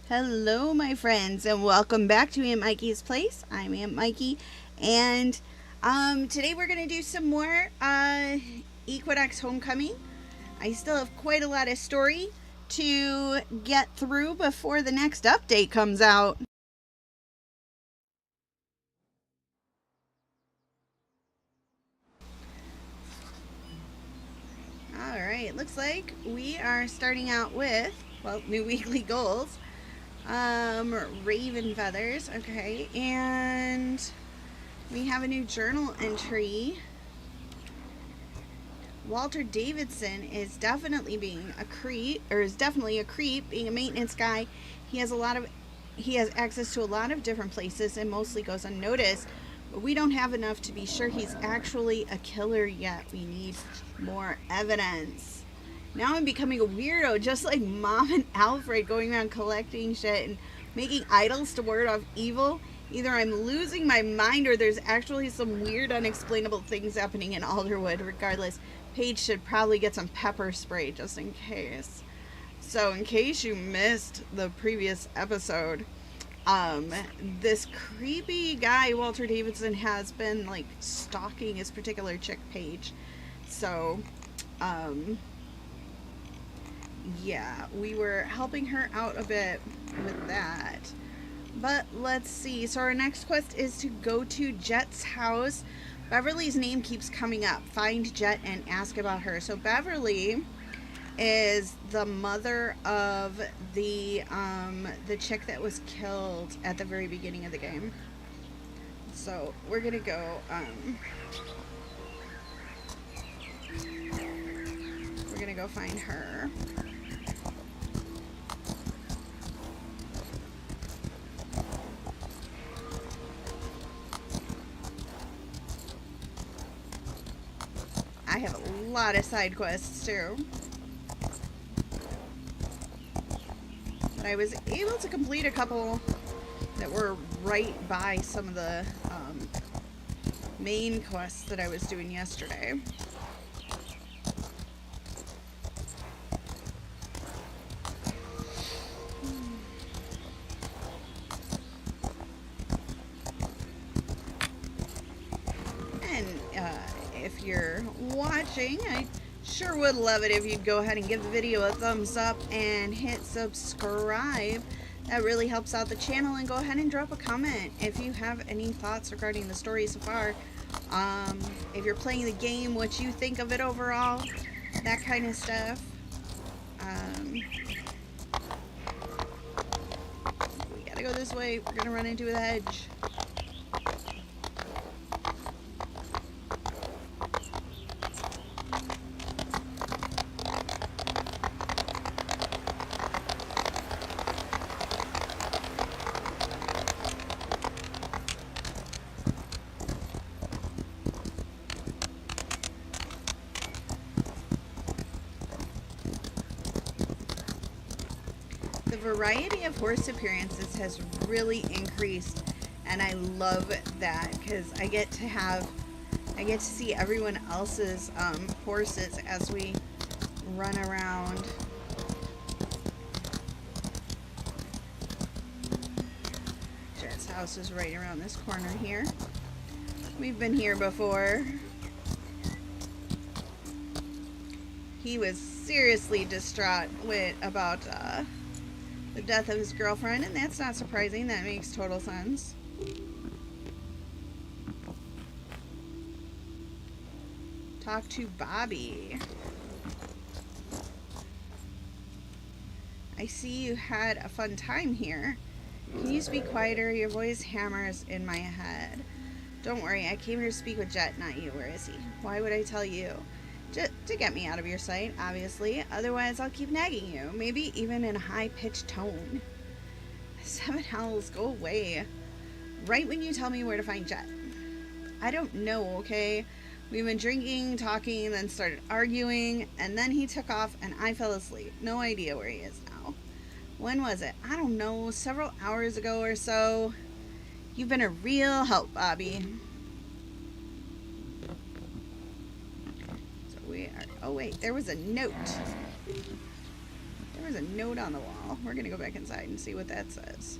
Hello, my friends, and welcome back to Aunt Mikey's Place. I'm Aunt Mikey, and today we're going to do some more Equinox Homecoming. I still have quite a lot of story to get through before the next update comes out. Alright, looks like we are starting out with, well, new weekly goals. Raven feathers, okay, and we have a new journal entry. Walter Davidson is definitely being a creep, or is definitely a creep, being a maintenance guy. He has access to a lot of different places and mostly goes unnoticed. But we don't have enough to be sure he's actually a killer yet. We need more evidence. Now I'm becoming a weirdo, just like Mom and Alfred, going around collecting shit and making idols to ward off evil. Either I'm losing my mind or there's actually some weird, unexplainable things happening in Alderwood. Regardless, Paige should probably get some pepper spray just in case. So, in case you missed the previous episode, this creepy guy, Walter Davidson, has been, like, stalking his particular chick, Paige. So, yeah, we were helping her out a bit with that. But let's see. So our next quest is to go to Jet's house. Beverly's name keeps coming up. Find Jet and ask about her. So Beverly is the mother of the chick that was killed at the very beginning of the game. So we're gonna go find her. I have a lot of side quests too. But I was able to complete a couple that were right by some of the main quests that I was doing yesterday. If you're watching, I sure would love it if you'd go ahead and give the video a thumbs up and hit subscribe. That really helps out the channel. And go ahead and drop a comment if you have any thoughts regarding the story so far. If you're playing the game, what you think of it overall, that kind of stuff. We gotta go this way. We're gonna run into a hedge. The variety of horse appearances has really increased, and I love that because I get to see everyone else's horses as we run around. Jet's house is right around this corner here. We've been here before. He was seriously distraught about the death of his girlfriend, and that's not surprising. That makes total sense. Talk to Bobby. I see you had a fun time here. Can you speak quieter? Your voice hammers in my head. Don't worry, I came here to speak with Jet, not you. Where is he? Why would I tell you? To get me out of your sight, obviously. Otherwise, I'll keep nagging you. Maybe even in a high-pitched tone. Seven hells, go away. Right when you tell me where to find Jet. I don't know, okay? We've been drinking, talking, then started arguing, and then he took off and I fell asleep. No idea where he is now. When was it? I don't know, several hours ago or so. You've been a real help, Bobby. So we are... Oh, wait, there was a note. There was a note on the wall. We're going to go back inside and see what that says.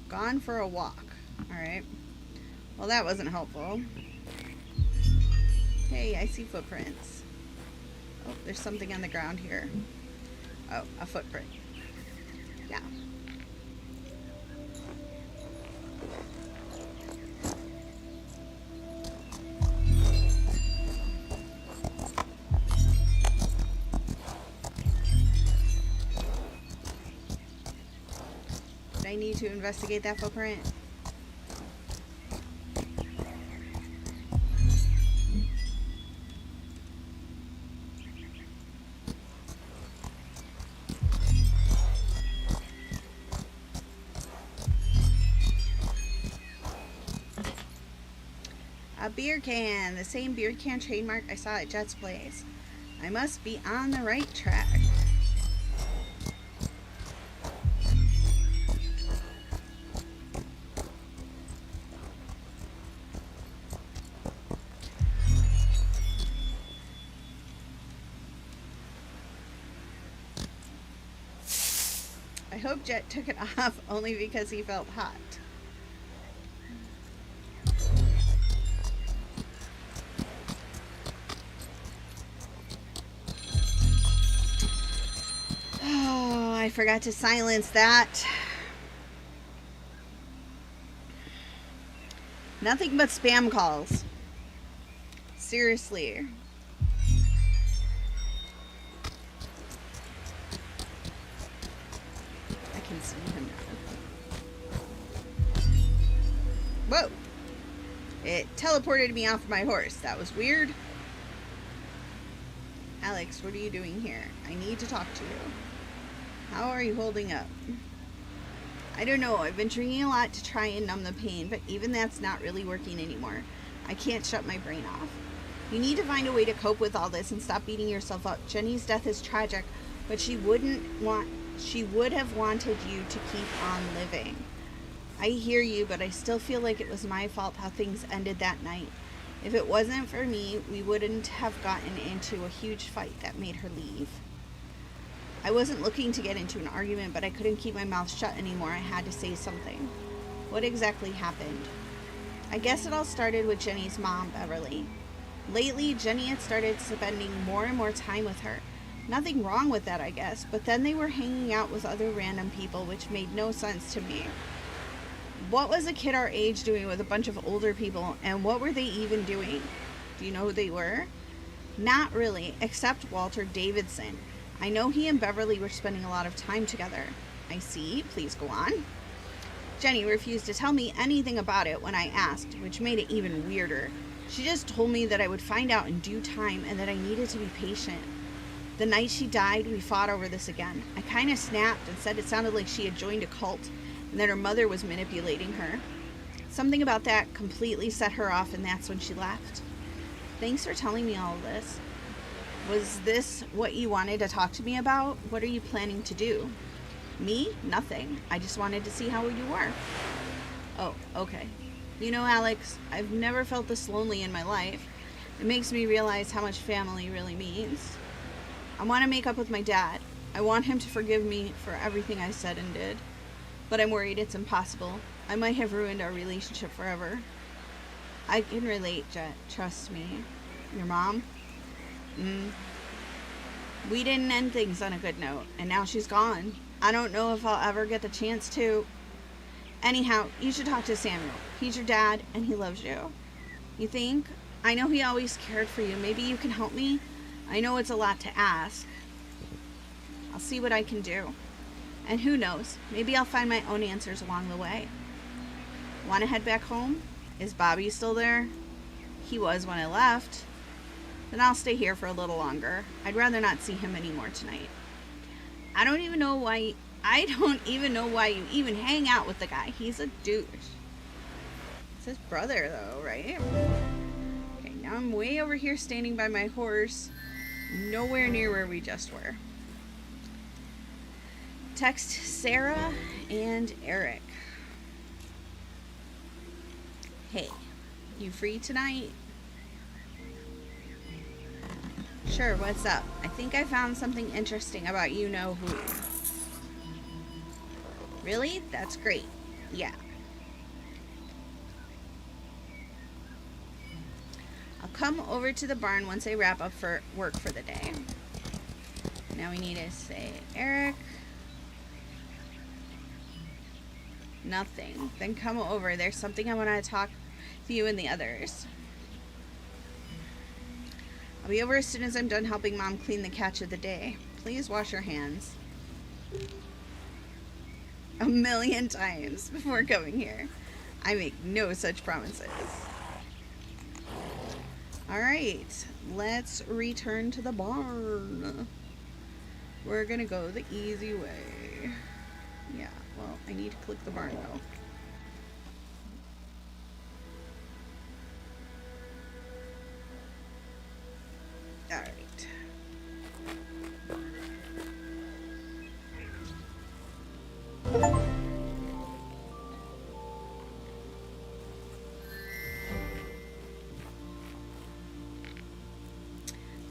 Gone for a walk. Alright. Well, that wasn't helpful. Hey, I see footprints. Oh, there's something on the ground here. Oh, a footprint. Yeah. Did I need to investigate that footprint? A beer can, the same beer can trademark I saw at Jet's place. I must be on the right track. I hope Jet took it off only because he felt hot. I forgot to silence that. Nothing but spam calls. Seriously. I can see him now. Whoa. It teleported me off my horse. That was weird. Alex, what are you doing here? I need to talk to you. How are you holding up? I don't know. I've been drinking a lot to try and numb the pain, but even that's not really working anymore. I can't shut my brain off. You need to find a way to cope with all this and stop beating yourself up. Jenny's death is tragic, but she would have wanted you to keep on living. I hear you, but I still feel like it was my fault how things ended that night. If it wasn't for me, we wouldn't have gotten into a huge fight that made her leave. I wasn't looking to get into an argument, but I couldn't keep my mouth shut anymore. I had to say something. What exactly happened? I guess it all started with Jenny's mom, Beverly. Lately, Jenny had started spending more and more time with her. Nothing wrong with that, I guess, but then they were hanging out with other random people, which made no sense to me. What was a kid our age doing with a bunch of older people, and what were they even doing? Do you know who they were? Not really, except Walter Davidson. I know he and Beverly were spending a lot of time together. I see. Please go on. Jenny refused to tell me anything about it when I asked, which made it even weirder. She just told me that I would find out in due time and that I needed to be patient. The night she died, we fought over this again. I kind of snapped and said it sounded like she had joined a cult and that her mother was manipulating her. Something about that completely set her off, and that's when she left. Thanks for telling me all of this. Was this what you wanted to talk to me about? What are you planning to do? Me? Nothing. I just wanted to see how you were. Oh, okay. You know, Alex, I've never felt this lonely in my life. It makes me realize how much family really means. I want to make up with my dad. I want him to forgive me for everything I said and did. But I'm worried it's impossible. I might have ruined our relationship forever. I can relate, Jet. Trust me. Your mom? We didn't end things on a good note, and now she's gone. I don't know if I'll ever get the chance to. Anyhow, you should talk to Samuel. He's your dad, and he loves you. You think? I know he always cared for you. Maybe you can help me? I know it's a lot to ask. I'll see what I can do. And who knows, maybe I'll find my own answers along the way. Want to head back home? Is Bobby still there? He was when I left. Then I'll stay here for a little longer. I'd rather not see him anymore tonight. I don't even know why you even hang out with the guy. He's a douche. It's his brother, though, right? Okay, now I'm way over here standing by my horse. Nowhere near where we just were. Text Sarah and Eric. Hey, you free tonight? Sure, what's up? I think I found something interesting about you know who. Really? That's great. Yeah. I'll come over to the barn once I wrap up for work for the day. Now we need to say Eric. Nothing. Then come over. There's something I want to talk to you and the others. I'll be over as soon as I'm done helping Mom clean the catch of the day. Please wash your hands. 1,000,000 times before coming here. I make no such promises. Alright, let's return to the barn. We're gonna go the easy way. Yeah, well, I need to click the barn though. Alright.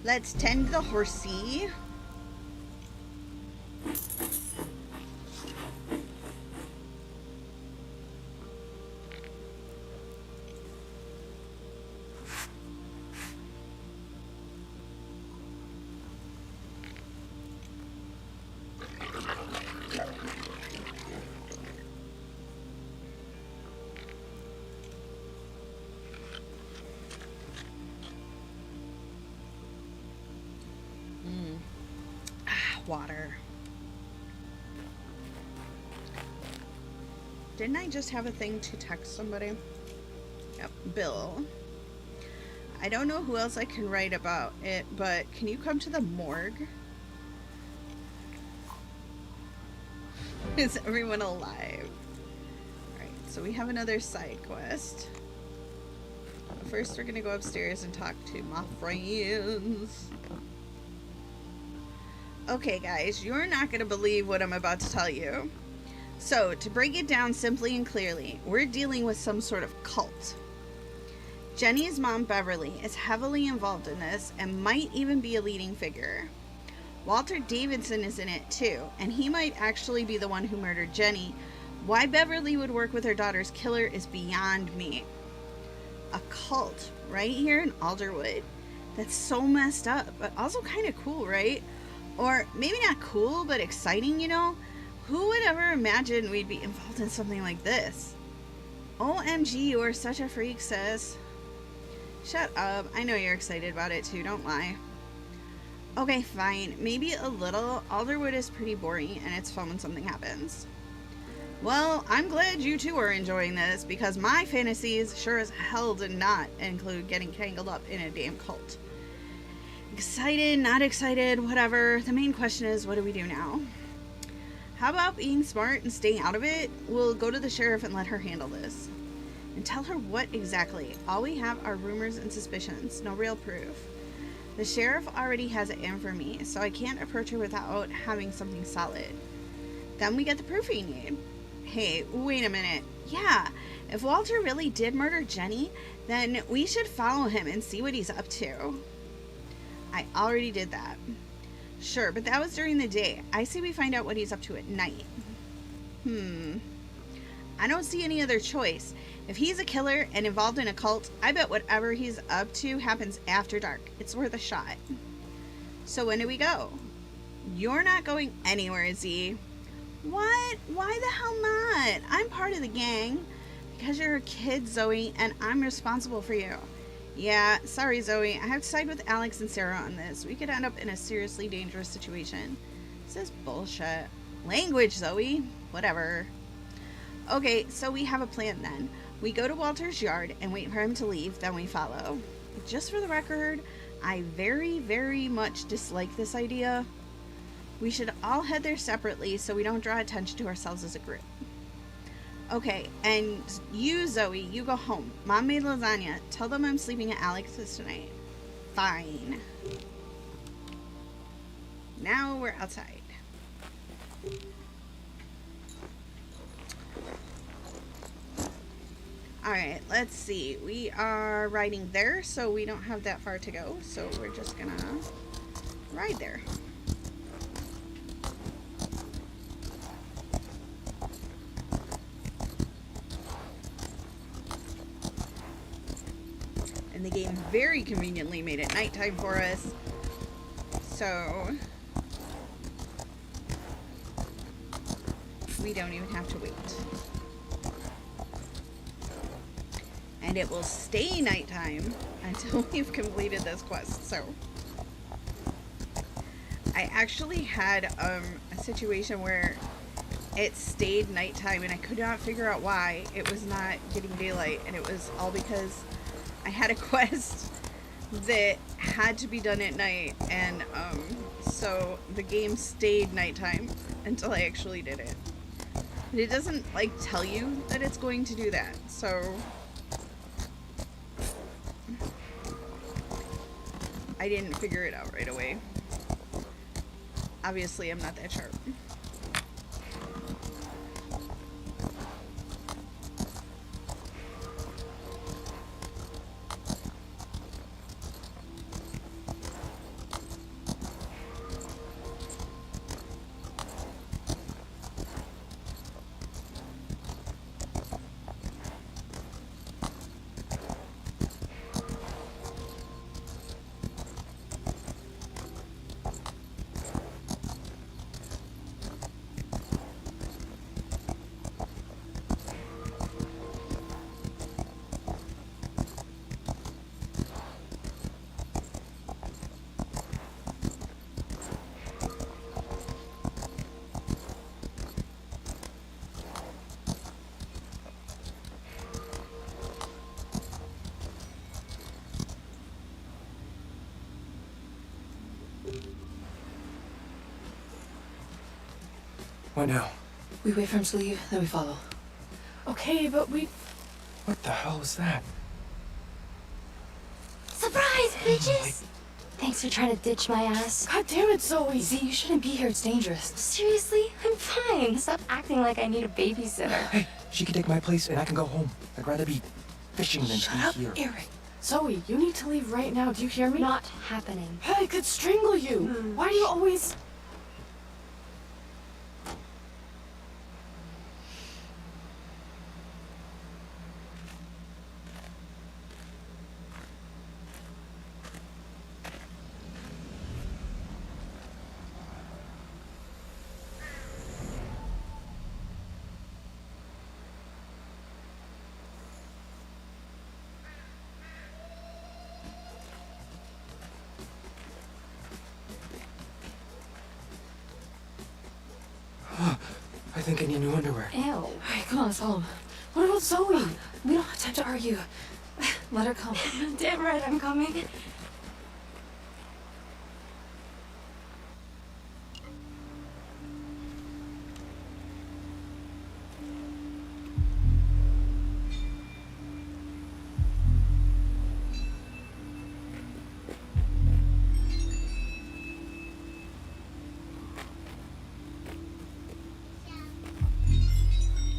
Let's tend the horsey. Water. Didn't I just have a thing to text somebody? Yep, Bill. I don't know who else I can write about it, but can you come to the morgue? Is everyone alive? Alright, so we have another side quest. First, we're gonna go upstairs and talk to my friends. Okay, guys, you're not going to believe what I'm about to tell you. So, to break it down simply and clearly, we're dealing with some sort of cult. Jenny's mom, Beverly, is heavily involved in this and might even be a leading figure. Walter Davidson is in it too, and he might actually be the one who murdered Jenny. Why Beverly would work with her daughter's killer is beyond me. A cult right here in Alderwood. That's so messed up, but also kind of cool, right? Or maybe not cool, but exciting, you know? Who would ever imagine we'd be involved in something like this? OMG, you are such a freak, sis. Shut up. I know you're excited about it too, don't lie. Okay, fine. Maybe a little. Alderwood is pretty boring, and it's fun when something happens. Well, I'm glad you two are enjoying this, because my fantasies sure as hell did not include getting tangled up in a damn cult. Excited, not excited, whatever. The main question is, what do we do now? How about being smart and staying out of it? We'll go to the sheriff and let her handle this. And tell her what exactly. All we have are rumors and suspicions, no real proof. The sheriff already has it in for me, so I can't approach her without having something solid. Then we get the proof we need. Hey, wait a minute. Yeah, if Walter really did murder Jenny, then we should follow him and see what he's up to. I already did that. Sure, but that was during the day. I say we find out what he's up to at night. I don't see any other choice. If he's a killer and involved in a cult, I bet whatever he's up to happens after dark. It's worth a shot. So when do we go? You're not going anywhere, Z. What? Why the hell not? I'm part of the gang. Because you're a kid, Zoe, and I'm responsible for you. Yeah, sorry, Zoe. I have to side with Alex and Sarah on this. We could end up in a seriously dangerous situation. This is bullshit. Language, Zoe. Whatever. Okay, so we have a plan then. We go to Walter's yard and wait for him to leave, then we follow. Just for the record, I very, very much dislike this idea. We should all head there separately so we don't draw attention to ourselves as a group. Okay, and you, Zoe, you go home. Mom made lasagna. Tell them I'm sleeping at Alex's tonight. Fine. Now we're outside. Alright, let's see. We are riding there, so we don't have that far to go. So we're just gonna ride there. And the game very conveniently made it nighttime for us. So we don't even have to wait. And it will stay nighttime until we've completed this quest. So I actually had a situation where it stayed nighttime and I could not figure out why it was not getting daylight, and it was all because I had a quest that had to be done at night, and so the game stayed nighttime until I actually did it. But it doesn't like tell you that it's going to do that, so I didn't figure it out right away. Obviously, I'm not that sharp. What now? We wait for him to leave, then we follow. Okay, but we... What the hell was that? Surprise, bitches! Thanks for trying to ditch my ass. God damn it, Zoe! See, you shouldn't be here. It's dangerous. Seriously? I'm fine. Stop acting like I need a babysitter. Hey, she can take my place and I can go home. I'd rather be fishing than Shut be up, here. Eric. Zoe, you need to leave right now. Do you hear me? Not happening. Hey, I could strangle you. Why do you always... I think I need new underwear. Ew. Alright, come on, let's follow him. What about Zoe? We don't have time to argue. Let her come. Damn right I'm coming.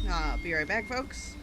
I'll be right back, folks.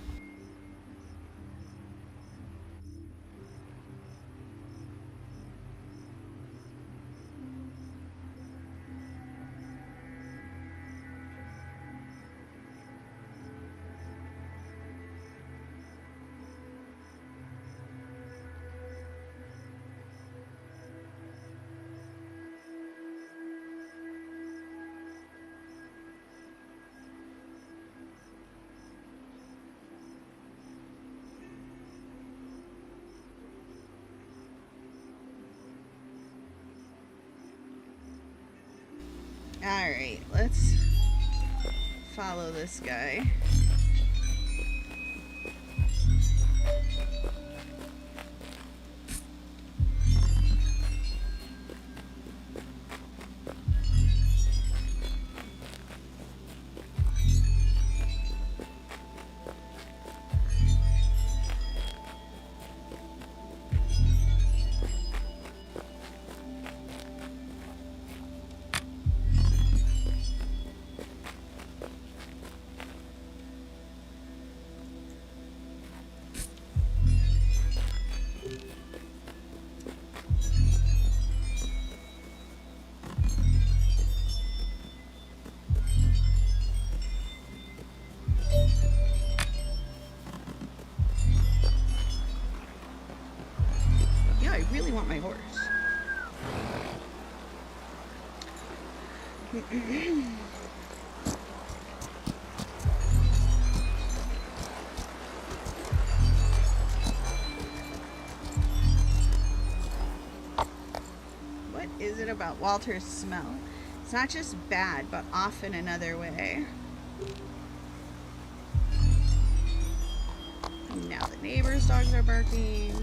Alright, let's follow this guy. I really want my horse. What is it about Walter's smell? It's not just bad, but off in another way. Now the neighbors' dogs are barking.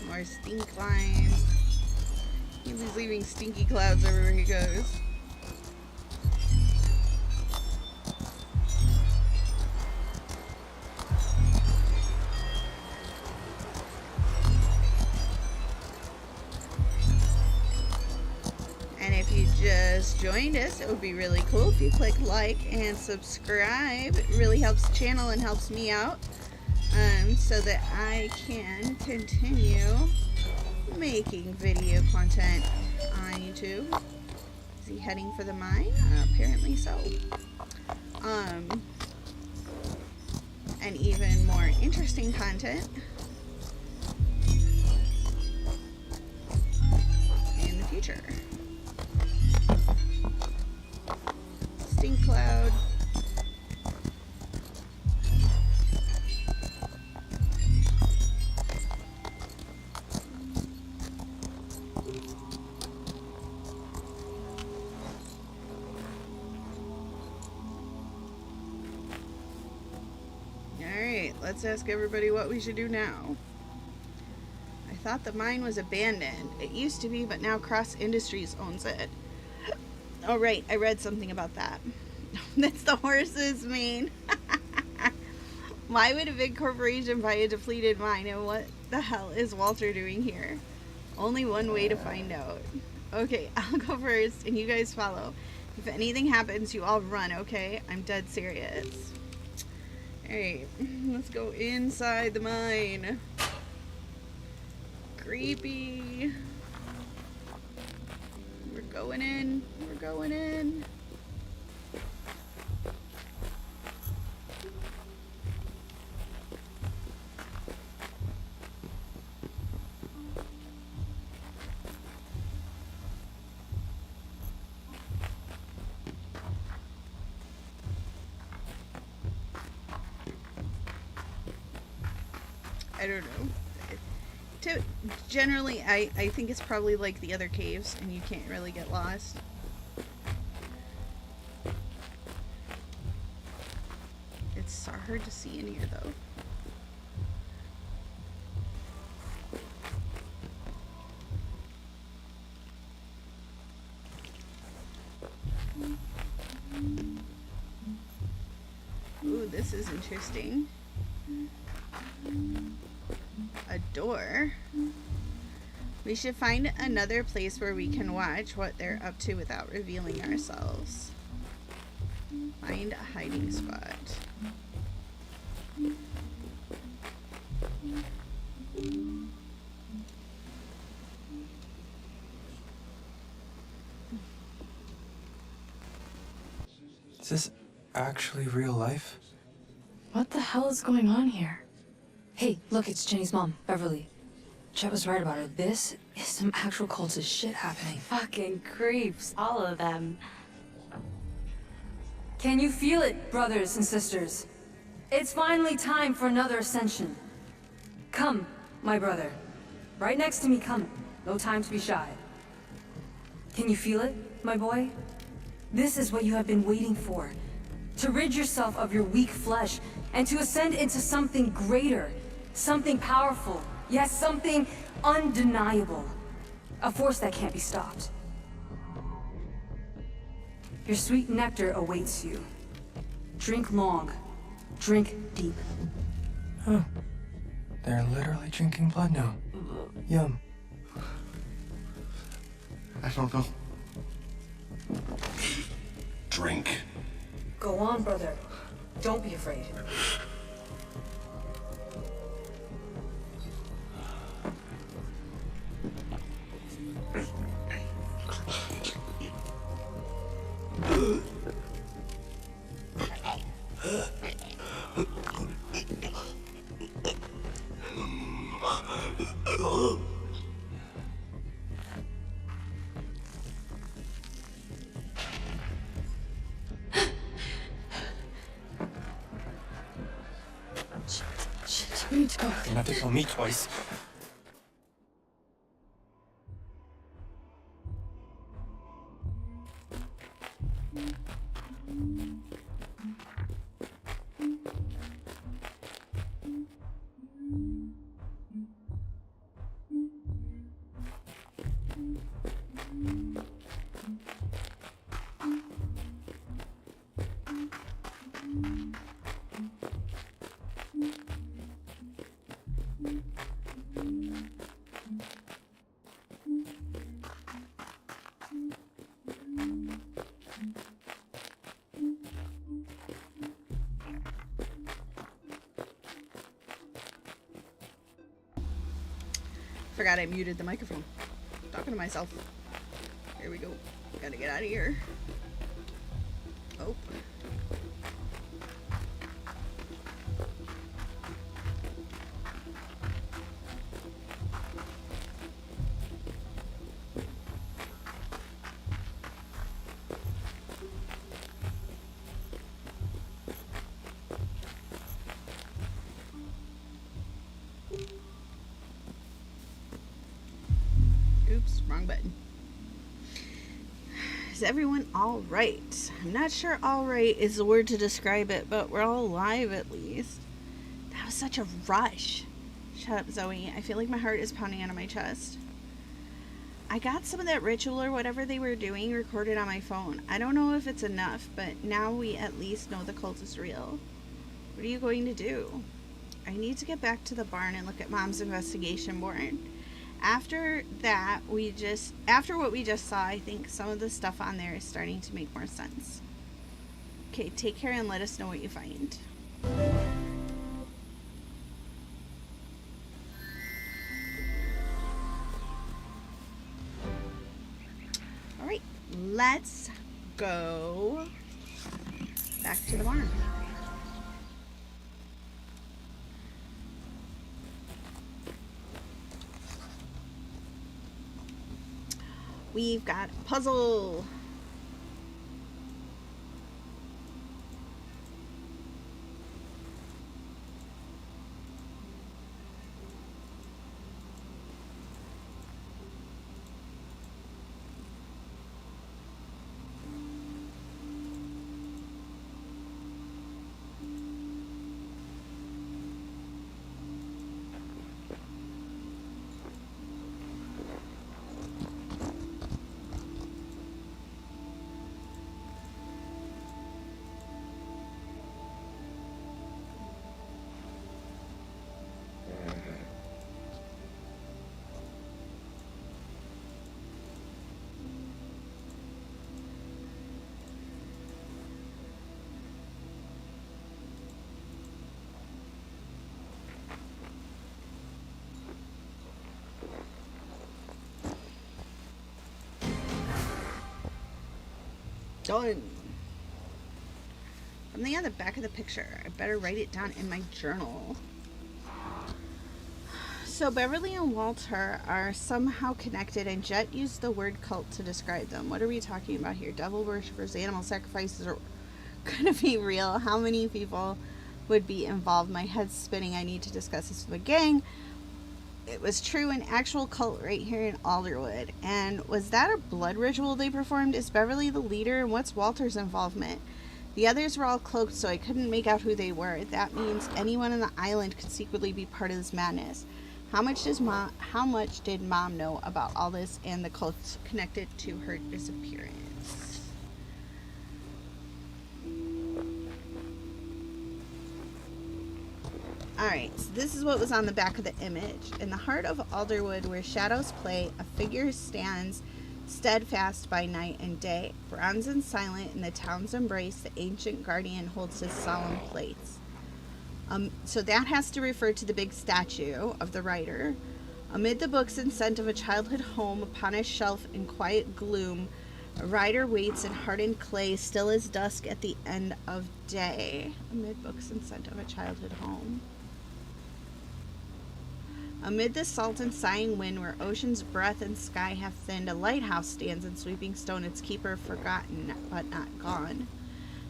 More stink lines. He's leaving stinky clouds everywhere he goes. And if you just joined us, it would be really cool if you click like and subscribe. It really helps the channel and helps me out, so that I can continue making video content on YouTube. Is he heading for the mine? Apparently so. And even more interesting content in the future. Stink cloud. Alright, let's ask everybody what we should do now. I thought the mine was abandoned. It used to be, but now Cross Industries owns it. Oh, right, I read something about that. That's the horses mean. Why would a big corporation buy a depleted mine, and what the hell is Walter doing here? Only one way to find out. Okay, I'll go first, and you guys follow. If anything happens, you all run, okay? I'm dead serious. Alright, let's go inside the mine. Creepy. We're going in. We're going in. I don't know. Generally, I think it's probably like the other caves, and you can't really get lost. It's so hard to see in here, though. Ooh, this is interesting. A door. We should find another place where we can watch what they're up to without revealing ourselves. Find a hiding spot. Is this actually real life? What the hell is going on here? Hey, look, it's Jenny's mom, Beverly. Chet was right about her. This is some actual cultist shit happening. Fucking creeps, all of them. Can you feel it, brothers and sisters? It's finally time for another ascension. Come, my brother. Right next to me, come. No time to be shy. Can you feel it, my boy? This is what you have been waiting for. To rid yourself of your weak flesh and to ascend into something greater, something powerful, yes, something undeniable. A force that can't be stopped. Your sweet nectar awaits you. Drink long. Drink deep. Huh. They're literally drinking blood now. Yum. I don't know. Drink. Go on, brother. Don't be afraid. Don't have to kill me twice. Forgot I muted the microphone. Talking to myself. Here we go. Gotta get out of here. Oh. Oops, wrong button. Is everyone all right? I'm not sure all right is the word to describe it, but we're all alive at least. That was such a rush. Shut up, Zoe. I feel like my heart is pounding out of my chest. I got some of that ritual or whatever they were doing recorded on my phone. I don't know if it's enough, but now we at least know the cult is real. What are you going to do? I need to get back to the barn and look at Mom's investigation board. After what we just saw, I think some of the stuff on there is starting to make more sense. Okay, take care and let us know what you find. All right, let's go back to the barn. We've got a puzzle. Done. Something on the back of the picture. I better write it down in my journal. So Beverly and Walter are somehow connected, and Jet used the word cult to describe them. What are we talking about here? Devil worshippers, animal sacrifices are gonna be real. How many people would be involved? My head's spinning. I need to discuss this with the gang. It was true, an actual cult right here in Alderwood. And was that a blood ritual they performed? Is Beverly the leader? And what's Walter's involvement? The others were all cloaked, so I couldn't make out who they were. That means anyone on the island could secretly be part of this madness. How much did Mom know about all this and the cults connected to her disappearance? Alright, so this is what was on the back of the image. In the heart of Alderwood, where shadows play, a figure stands steadfast by night and day. Bronze and silent in the town's embrace, the ancient guardian holds his solemn place. So that has to refer to the big statue of the writer. Amid the books and scent of a childhood home, upon a shelf in quiet gloom, a rider waits in hardened clay, still as dusk at the end of day. Amid books and scent of a childhood home. Amid the salt and sighing wind, where ocean's breath and sky have thinned, a lighthouse stands in sweeping stone, its keeper forgotten but not gone.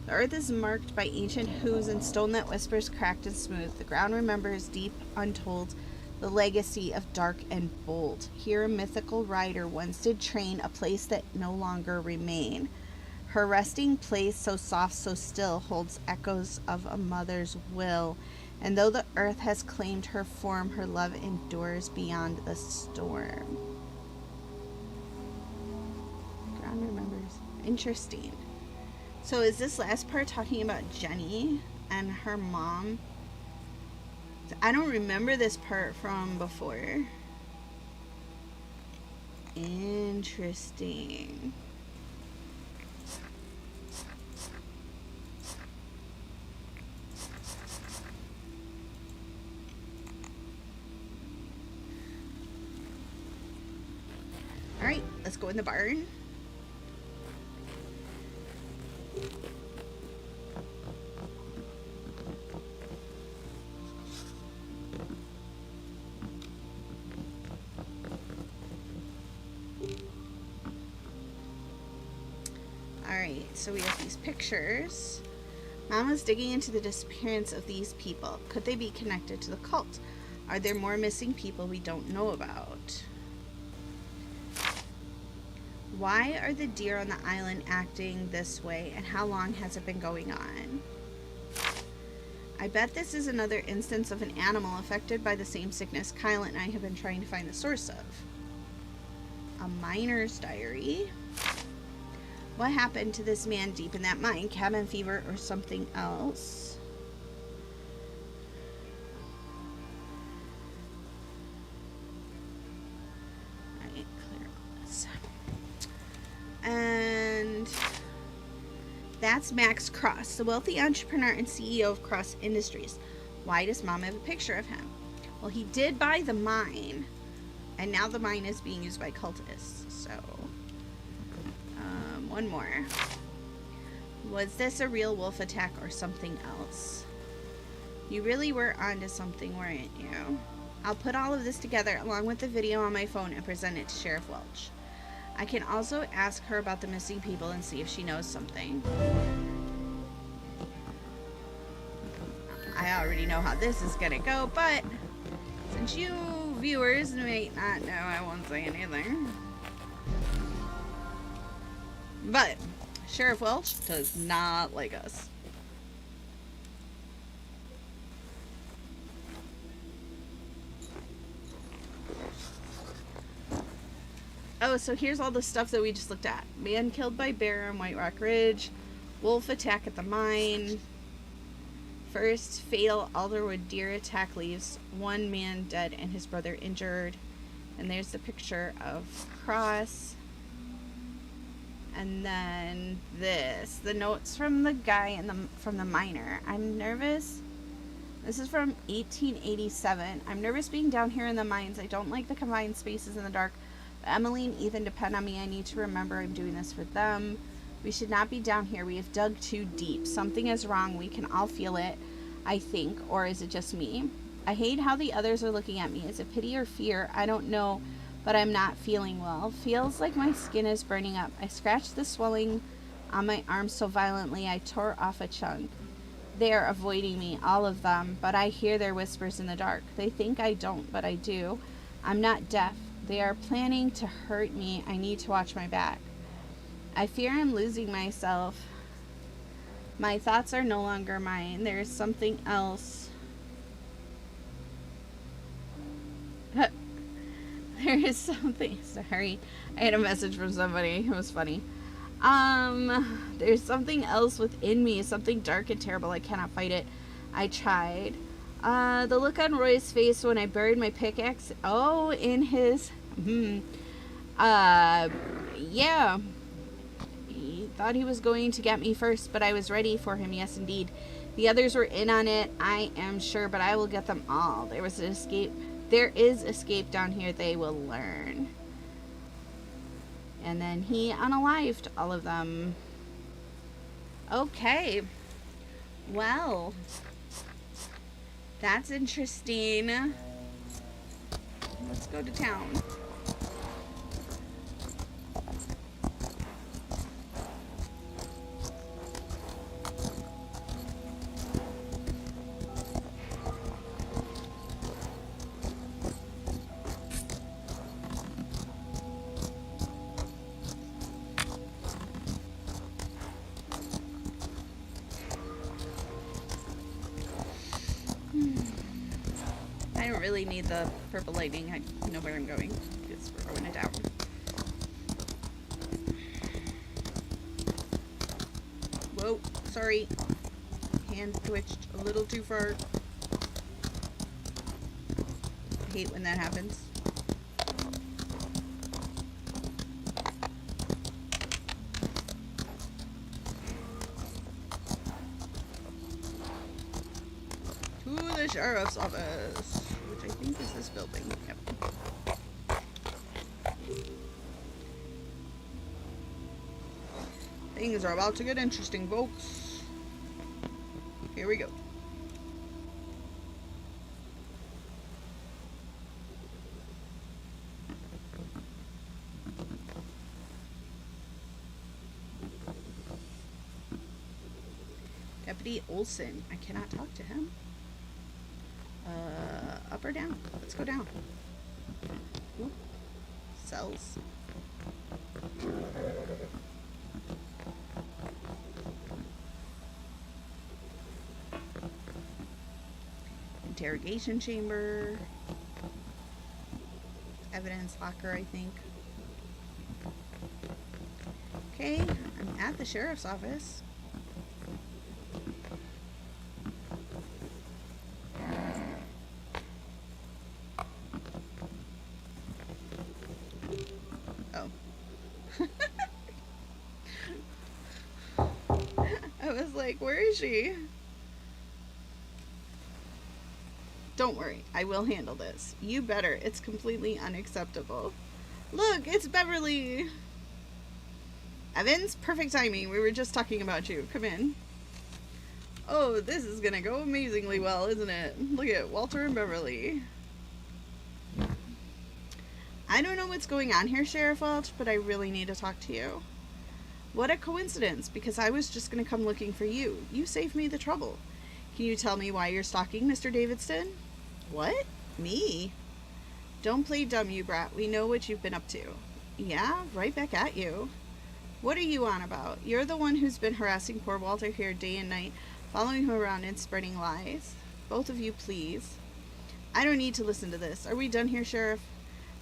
The earth is marked by ancient hooves and stone that whispers cracked and smooth. The ground remembers deep, untold, the legacy of dark and bold. Here a mythical rider once did train, a place that no longer remain. Her resting place, so soft, so still, holds echoes of a mother's will. And though the earth has claimed her form, her love endures beyond the storm. Ground remembers. Interesting. So is this last part talking about Jenny and her mom? I don't remember this part from before. Interesting. All right, let's go in the barn. Alright, so we have these pictures. Mama's digging into the disappearance of these people. Could they be connected to the cult? Are there more missing people we don't know about? Why are the deer on the island acting this way, and how long has it been going on? I bet this is another instance of an animal affected by the same sickness Kyle and I have been trying to find the source of. A miner's diary. What happened to this man deep in that mine? Cabin fever or something else? Alright, clear all this. And that's Max Cross, the wealthy entrepreneur and CEO of Cross Industries. Why does Mom have a picture of him? Well, he did buy the mine, and now the mine is being used by cultists, so... one more. Was this a real wolf attack or something else? You really were onto something, weren't you? I'll put all of this together along with the video on my phone and present it to Sheriff Welch. I can also ask her about the missing people and see if she knows something. I already know how this is gonna go, but since you viewers might not know, I won't say anything. But Sheriff Welch does not like us. Oh, so here's all the stuff that we just looked at. Man killed by bear on White Rock Ridge. Wolf attack at the mine. First fatal Alderwood deer attack leaves one man dead and his brother injured. And there's the picture of Cross. And then this, the notes from the guy and from the miner. I'm nervous. This is from 1887. I'm nervous being down here in the mines. I don't like the confined spaces in the dark. But Emily and Ethan depend on me. I need to remember I'm doing this for them. We should not be down here. We have dug too deep. Something is wrong. We can all feel it, I think. Or is it just me? I hate how the others are looking at me. Is it pity or fear? I don't know. But I'm not feeling well. Feels like my skin is burning up. I scratched the swelling on my arm so violently I tore off a chunk. They are avoiding me, all of them, but I hear their whispers in the dark. They think I don't, but I do. I'm not deaf. They are planning to hurt me. I need to watch my back. I fear I'm losing myself. My thoughts are no longer mine. There is something else. There is something. Sorry. I had a message from somebody. It was funny. There's something else within me. Something dark and terrible. I cannot fight it. I tried. The look on Roy's face when I buried my pickaxe. Oh, in his... yeah. He thought he was going to get me first, but I was ready for him. Yes, indeed. The others were in on it, I am sure, but I will get them all. There was an escape. There is escape down here. They will learn. And then he unalived all of them. Okay. Well, that's interesting. Let's go to town. really need the purple lighting. I know where I'm going because we're going it down. Whoa, sorry. Hand twitched a little too far. I hate when that happens. To the sheriff's office, which I think is this building. Yep. Things are about to get interesting, folks. Here we go. Deputy Olson. I cannot talk to him. Up or down? Let's go down. Ooh. Cells. Interrogation chamber. Evidence locker, I think. Okay, I'm at the sheriff's office. Oh. I was like, where is she? Don't worry, I will handle this. You better. It's completely unacceptable. Look, it's Beverly. Evans, perfect timing. We were just talking about you. Come in. Oh, this is gonna go amazingly well, isn't it? Look at Walter and Beverly. I don't know what's going on here, Sheriff Welch, but I really need to talk to you. What a coincidence, because I was just gonna come looking for you. You saved me the trouble. Can you tell me why you're stalking Mr. Davidson? What? Me? Don't play dumb, you brat. We know what you've been up to. Yeah, right back at you. What are you on about? You're the one who's been harassing poor Walter here day and night, following him around and spreading lies. Both of you, please. I don't need to listen to this. Are we done here, Sheriff?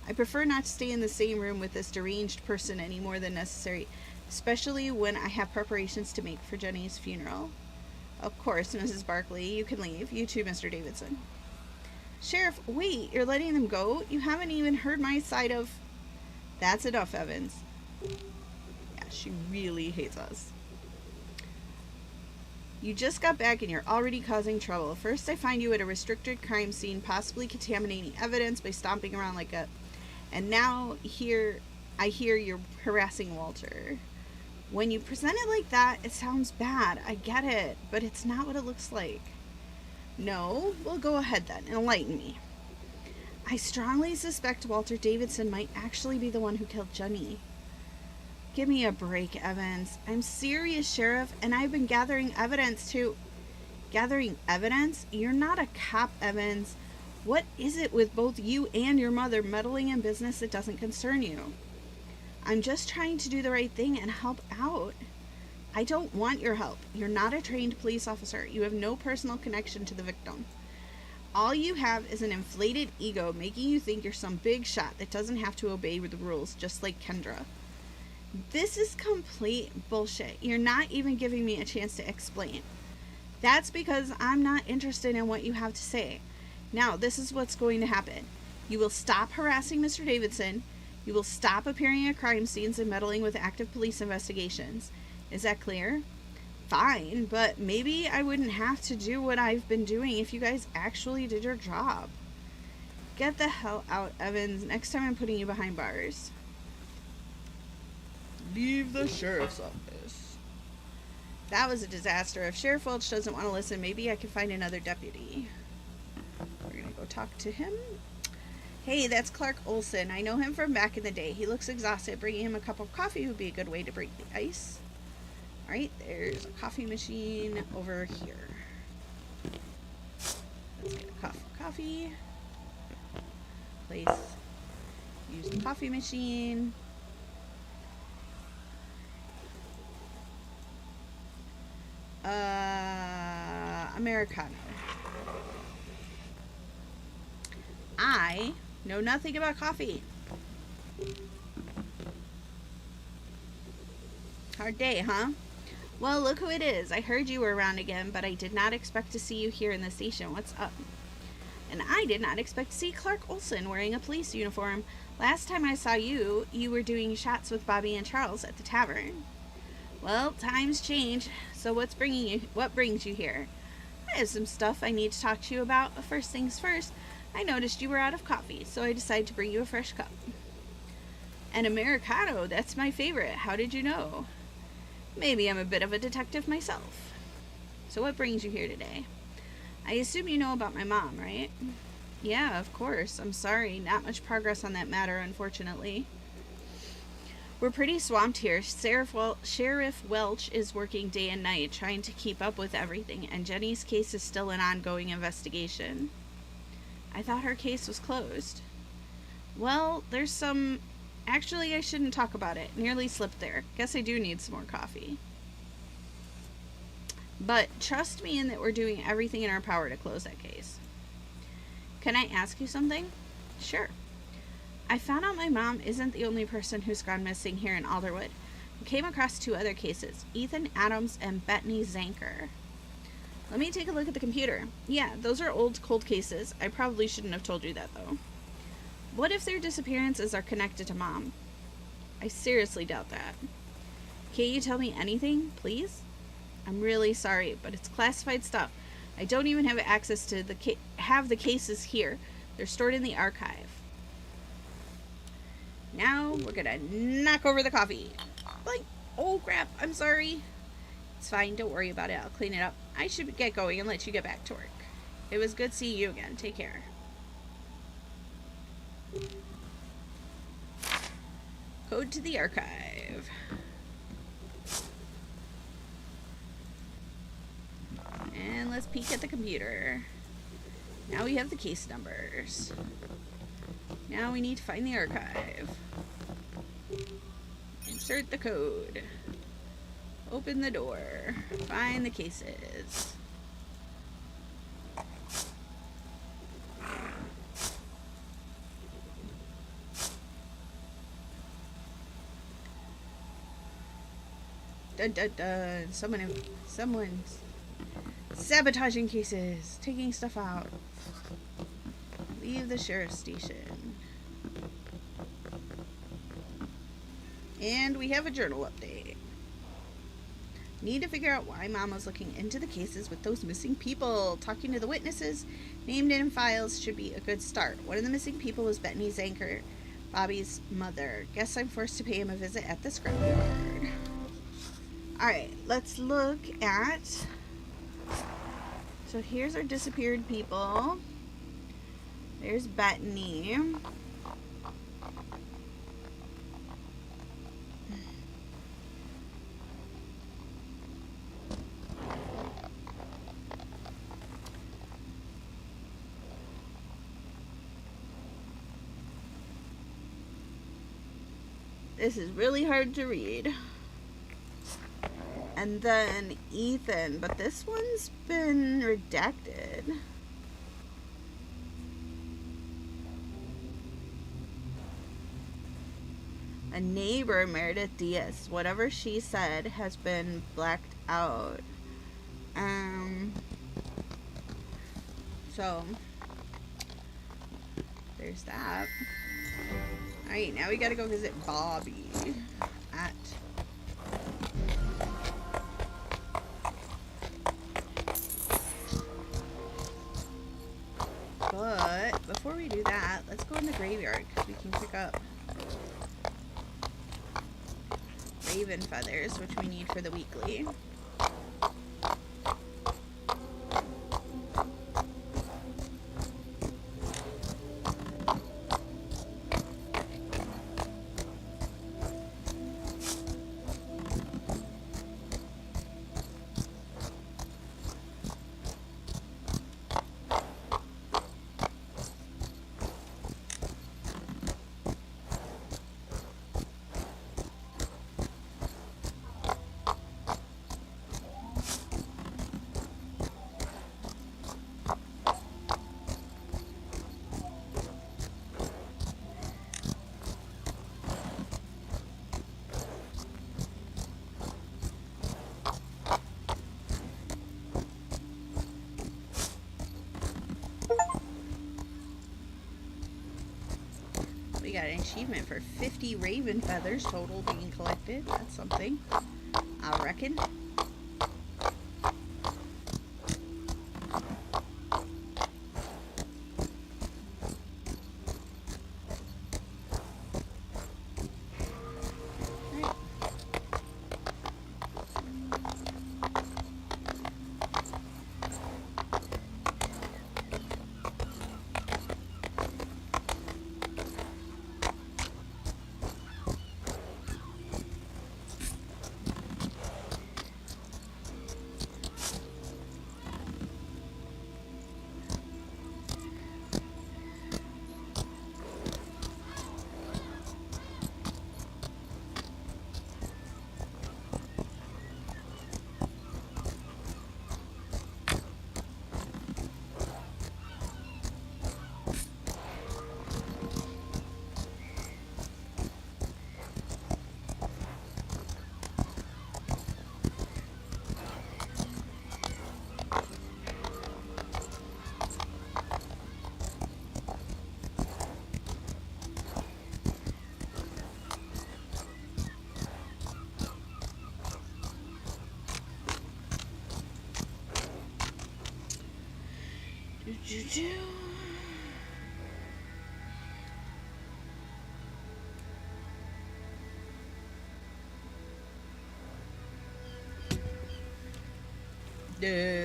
I prefer not to stay in the same room with this deranged person any more than necessary, especially when I have preparations to make for Jenny's funeral. Of course, Mrs. Barkley, you can leave. You too, Mr. Davidson. Sheriff, wait, you're letting them go? You haven't even heard my side of... That's enough, Evans. Yeah, she really hates us. You just got back and you're already causing trouble. First, I find you at a restricted crime scene, possibly contaminating evidence by stomping around like a... And now I hear you're harassing Walter. When you present it like that, it sounds bad. I get it, but it's not what it looks like. No? Well, go ahead then. Enlighten me. I strongly suspect Walter Davidson might actually be the one who killed Jenny. Give me a break, Evans. I'm serious, Sheriff, and I've been gathering evidence too. Gathering evidence? You're not a cop, Evans. What is it with both you and your mother meddling in business that doesn't concern you? I'm just trying to do the right thing and help out. I don't want your help. You're not a trained police officer. You have no personal connection to the victim. All you have is an inflated ego making you think you're some big shot that doesn't have to obey the rules, just like Kendra. This is complete bullshit. You're not even giving me a chance to explain. That's because I'm not interested in what you have to say. Now, this is what's going to happen. You will stop harassing Mr. Davidson. You will stop appearing at crime scenes and meddling with active police investigations. Is that clear? Fine, but maybe I wouldn't have to do what I've been doing if you guys actually did your job. Get the hell out, Evans. Next time I'm putting you behind bars. Leave the sheriff's office. That was a disaster. If Sheriff Welch doesn't want to listen, maybe I can find another deputy. We're gonna go talk to him. Hey, that's Clark Olson. I know him from back in the day. He looks exhausted. Bringing him a cup of coffee would be a good way to break the ice. Alright, there's a coffee machine over here. Let's get a cup of coffee. Place. Use the coffee machine. Americano. I know nothing about coffee. Hard day, huh? Well, look who it is. I heard you were around again, but I did not expect to see you here in the station. What's up? And I did not expect to see Clark Olson wearing a police uniform. Last time I saw you, you were doing shots with Bobby and Charles at the tavern. Well, times change. So what brings you here? I have some stuff I need to talk to you about. But first things first, I noticed you were out of coffee, so I decided to bring you a fresh cup. An Americano, that's my favorite. How did you know? Maybe I'm a bit of a detective myself. So what brings you here today? I assume you know about my mom, right? Yeah, of course. I'm sorry. Not much progress on that matter, unfortunately. We're pretty swamped here. Sheriff Welch is working day and night trying to keep up with everything, and Jenny's case is still an ongoing investigation. I thought her case was closed. Well, there's some... Actually, I shouldn't talk about it. Nearly slipped there. Guess I do need some more coffee. But trust me in that we're doing everything in our power to close that case. Can I ask you something? Sure. I found out my mom isn't the only person who's gone missing here in Alderwood. I came across 2 other cases, Ethan Adams and Bettany Zanker. Let me take a look at the computer. Yeah, those are old cold cases. I probably shouldn't have told you that, though. What if their disappearances are connected to Mom? I seriously doubt that. Can't you tell me anything, please? I'm really sorry, but it's classified stuff. I don't even have access to the cases here. They're stored in the archive. Now we're gonna knock over the coffee. Like, oh crap, I'm sorry. It's fine, don't worry about it. I'll clean it up. I should get going and let you get back to work. It was good seeing you again. Take care. Code to the archive. And let's peek at the computer. Now we have the case numbers. Now we need to find the archive. Insert the code. Open the door. Find the cases. Dun dun dun. Someone's sabotaging cases. Taking stuff out. Leave the sheriff's station. And we have a journal update. Need to figure out why Mom was looking into the cases with those missing people. Talking to the witnesses named in files should be a good start. One of the missing people was Bettany Zanker, Bobby's mother. Guess I'm forced to pay him a visit at the scrapyard. Alright, let's look at... So here's our disappeared people. There's Bettany. This is really hard to read. And then Ethan, but this one's been redacted. A neighbor, Meredith Diaz. Whatever she said has been blacked out. So there's that. Alright, now we gotta go visit Bobby at... But before we do that, let's go in the graveyard because we can pick up raven feathers, which we need for the weekly. achievement for 50 raven feathers total being collected. That's something, I reckon.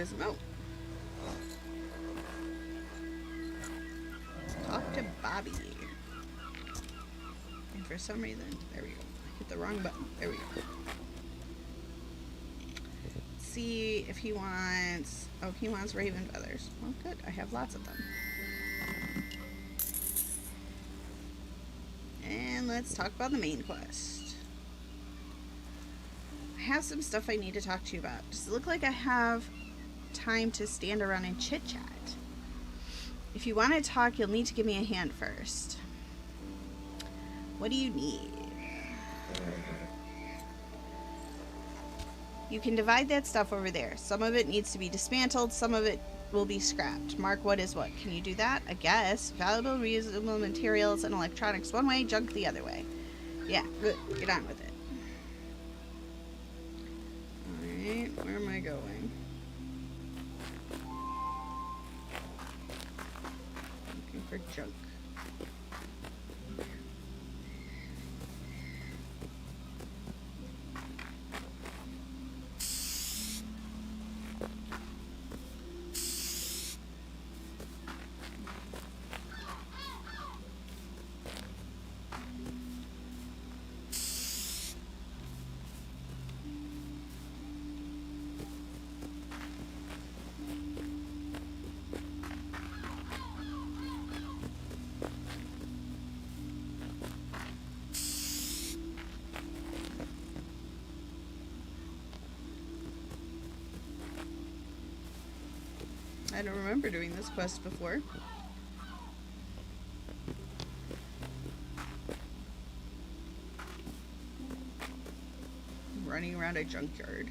Smoke. Talk to Bobby. And for some reason, there we go. I hit the wrong button. There we go. Let's see if he wants. Oh, he wants raven feathers. Well, good. I have lots of them. And let's talk about the main quest. I have some stuff I need to talk to you about. Does it look like I have time to stand around and chit-chat? If you want to talk, you'll need to give me a hand first. What do you need? You can divide that stuff over there. Some of it needs to be dismantled, some of it will be scrapped. Mark what is what. Can you do that? I guess. Valuable, reusable materials and electronics one way, junk the other way. Yeah, good. Get on with it. Alright, where am I going? Looking for junk. I don't remember doing this quest before. Running around a junkyard.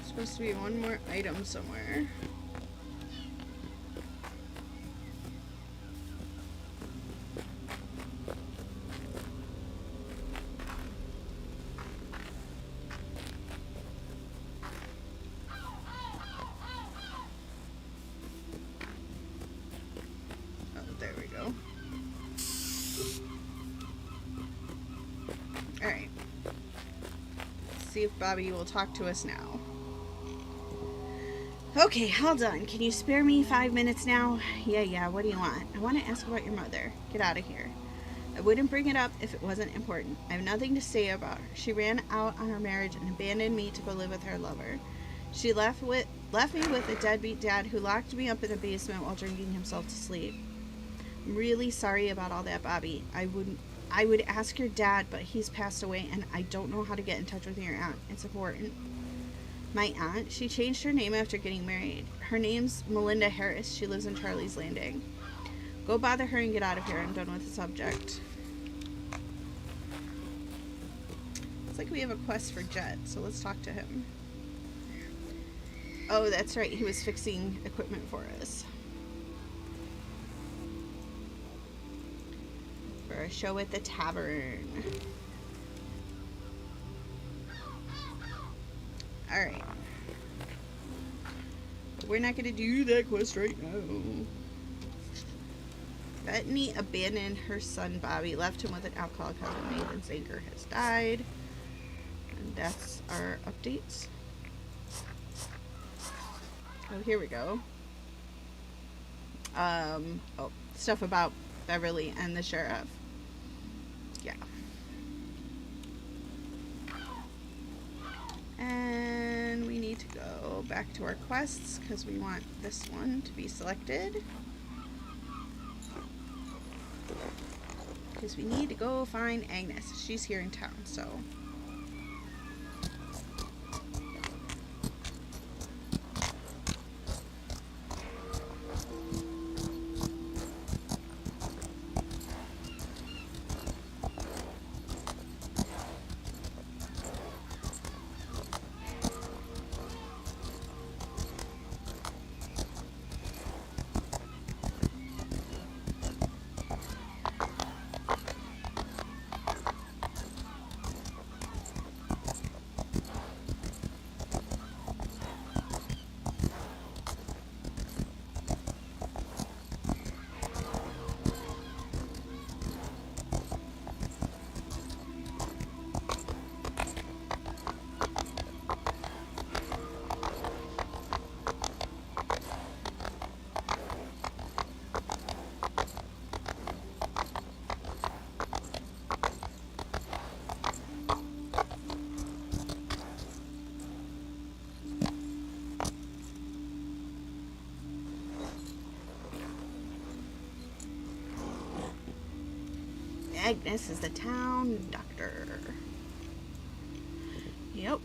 Supposed to be one more item somewhere. Oh, there we go. Alright. Let's see if Bobby will talk to us now. Okay, all done. Can you spare me 5 minutes now? Yeah, what do you want? I want to ask about your mother. Get out of here. I wouldn't bring it up if it wasn't important. I have nothing to say about her. She ran out on her marriage and abandoned me to go live with her lover. She left me with a deadbeat dad who locked me up in the basement while drinking himself to sleep. I'm really sorry about all that, Bobby. I would ask your dad, but he's passed away and I don't know how to get in touch with your aunt. It's important. My aunt, she changed her name after getting married. Her name's Melinda Harris. She lives in Charlie's Landing. Go bother her and get out of here. I'm done with the subject. It's like we have a quest for Jet, so let's talk to him. Oh, that's right. He was fixing equipment for us. For a show at the tavern. Alright. But we're not going to do that quest right now. Bethany abandoned her son Bobby, left him with an alcoholic husband. Nathan's anchor has died. And that's our updates. Oh, here we go. Oh, stuff about Beverly and the sheriff. Yeah. And we need to go back to our quests because we want this one to be selected. Because we need to go find Agnes. She's here in town, so. Agnes is the town doctor. Yep.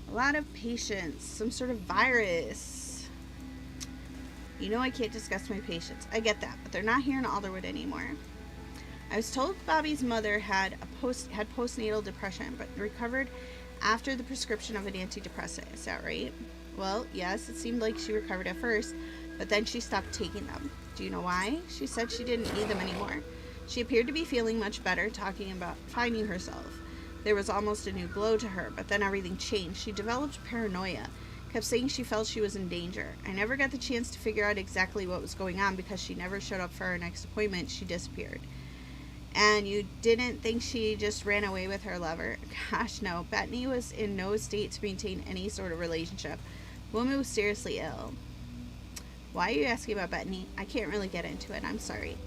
A lot of patients. Some sort of virus. You know I can't discuss my patients. I get that, but they're not here in Alderwood anymore. I was told Bobby's mother had postnatal depression, but recovered after the prescription of an antidepressant. Is that right? Well, yes, it seemed like she recovered at first, but then she stopped taking them. Do you know why? She said she didn't need them anymore. She appeared to be feeling much better, talking about finding herself. There was almost a new glow to her, but then everything changed. She developed paranoia, kept saying she felt she was in danger. I never got the chance to figure out exactly what was going on because she never showed up for her next appointment. She disappeared. And you didn't think she just ran away with her lover? Gosh, no. Bethany was in no state to maintain any sort of relationship. The woman was seriously ill. Why are you asking about Bethany? I can't really get into it. I'm sorry.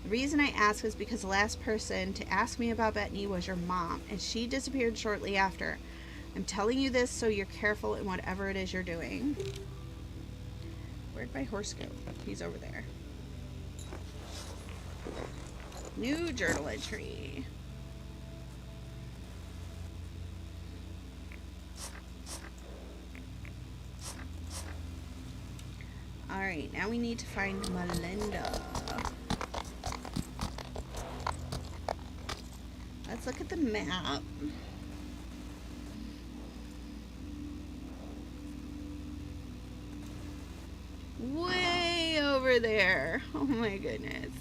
The reason I ask is because the last person to ask me about Bethany was your mom, and she disappeared shortly after. I'm telling you this so you're careful in whatever it is you're doing. Where'd my horse go? He's over there. New journal entry. Alright, now we need to find Melinda. Let's look at the map. Way over there. Oh my goodness.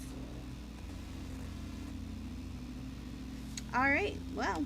Alright, well.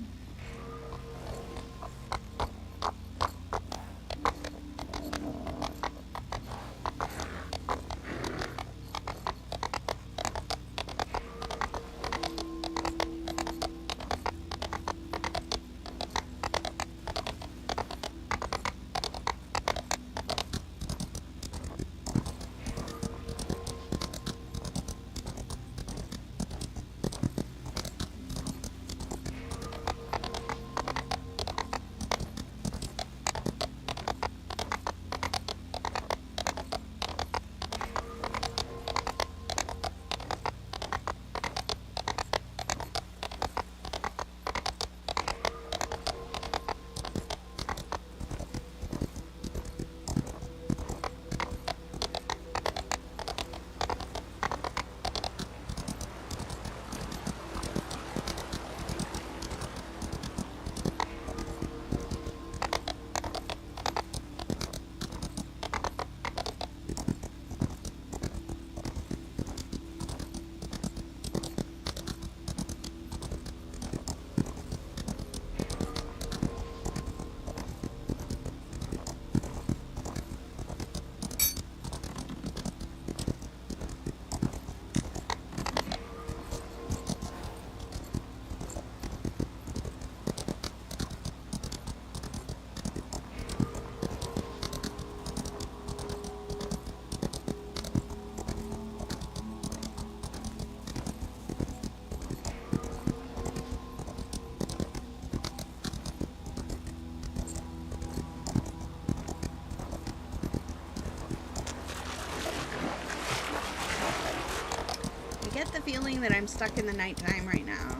feeling that I'm stuck in the nighttime right now.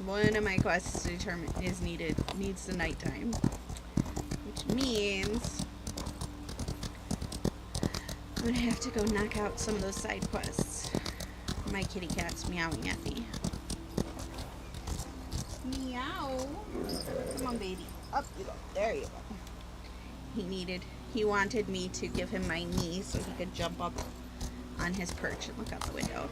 One of my quests needs the nighttime, which means I'm gonna have to go knock out some of those side quests. My kitty cat's meowing at me. Meow. Come on, baby. Up you go. There you go. He wanted me to give him my knee so he could jump up on his perch and look out the window.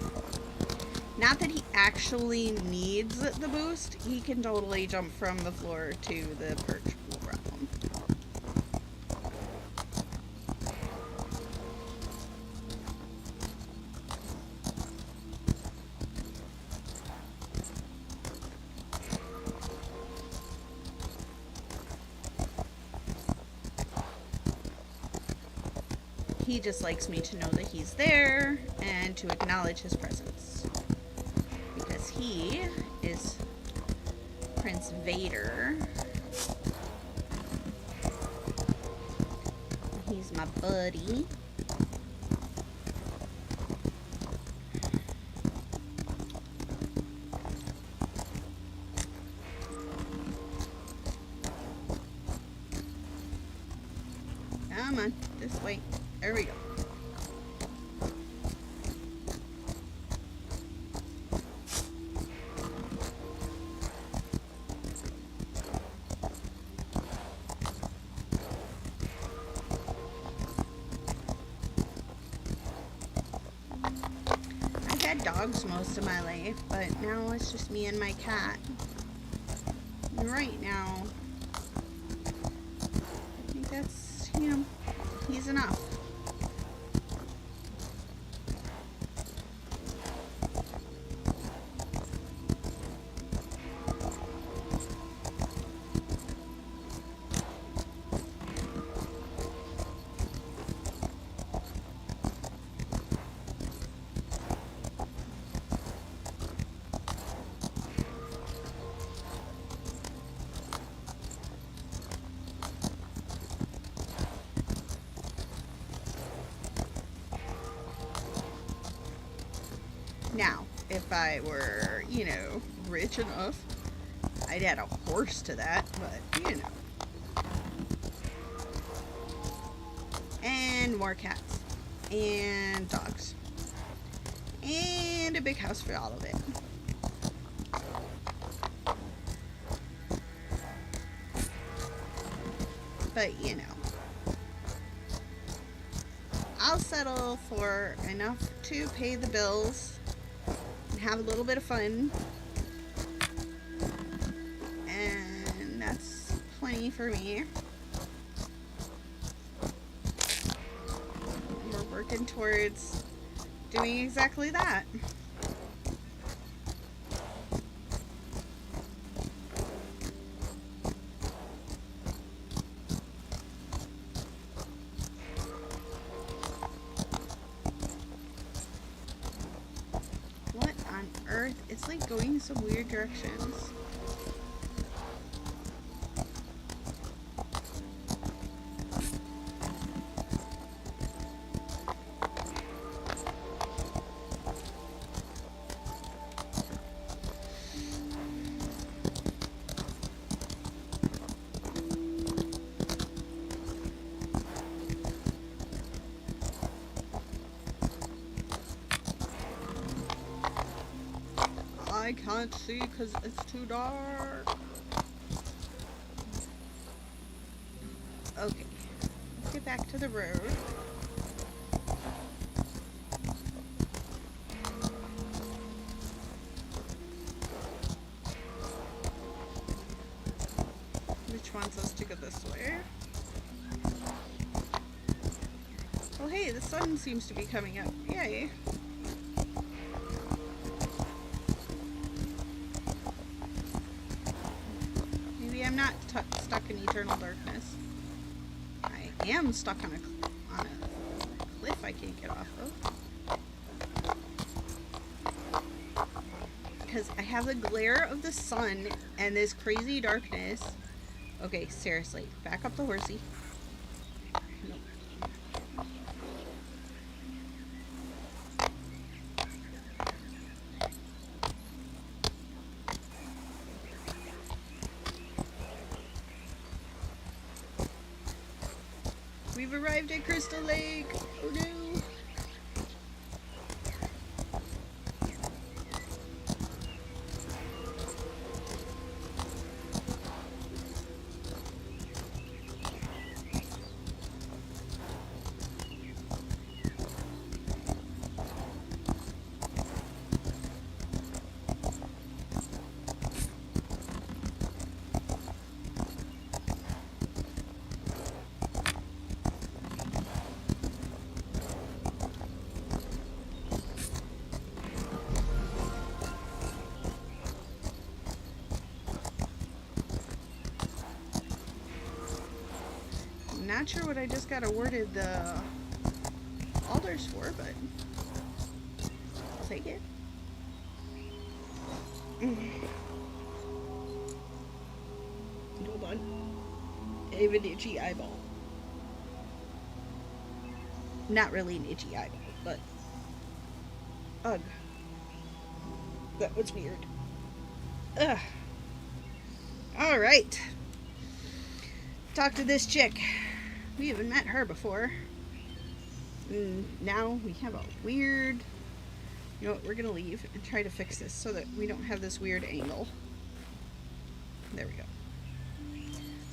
Not that he actually needs the boost. He can totally jump from the floor to the perch. No problem. He just likes me to know that he's there and to acknowledge his presence. Because he is Prince Vader. He's my buddy. Come on, this way. There we go. I've had dogs most of my life, but now it's just me and my cat. And right now, I think that's, he's enough. Now, if I were, rich enough, I'd add a horse to that, but, And more cats. And dogs. And a big house for all of it. But, I'll settle for enough to pay the bills and have a little bit of fun. And that's plenty for me. We're working towards doing exactly that. What on earth? It's like going in some weird directions. I can't see because it's too dark. Okay, let's get back to the road. Which wants us to go this way? Oh hey, the sun seems to be coming up. Yay. I'm not stuck in eternal darkness. I am stuck on a cliff I can't get off of. Because I have the glare of the sun and this crazy darkness. Okay, seriously. Back up the horsey. Nope. We've arrived at Crystal Lake. Oh no. Not sure what I just got awarded the alders for, but I'll take it. Hold on. I have an itchy eyeball. Not really an itchy eyeball, but ugh. That was weird. Ugh. Alright. Talk to this chick. We haven't met her before. And now we have a weird... You know what, we're gonna leave and try to fix this so that we don't have this weird angle. There we go.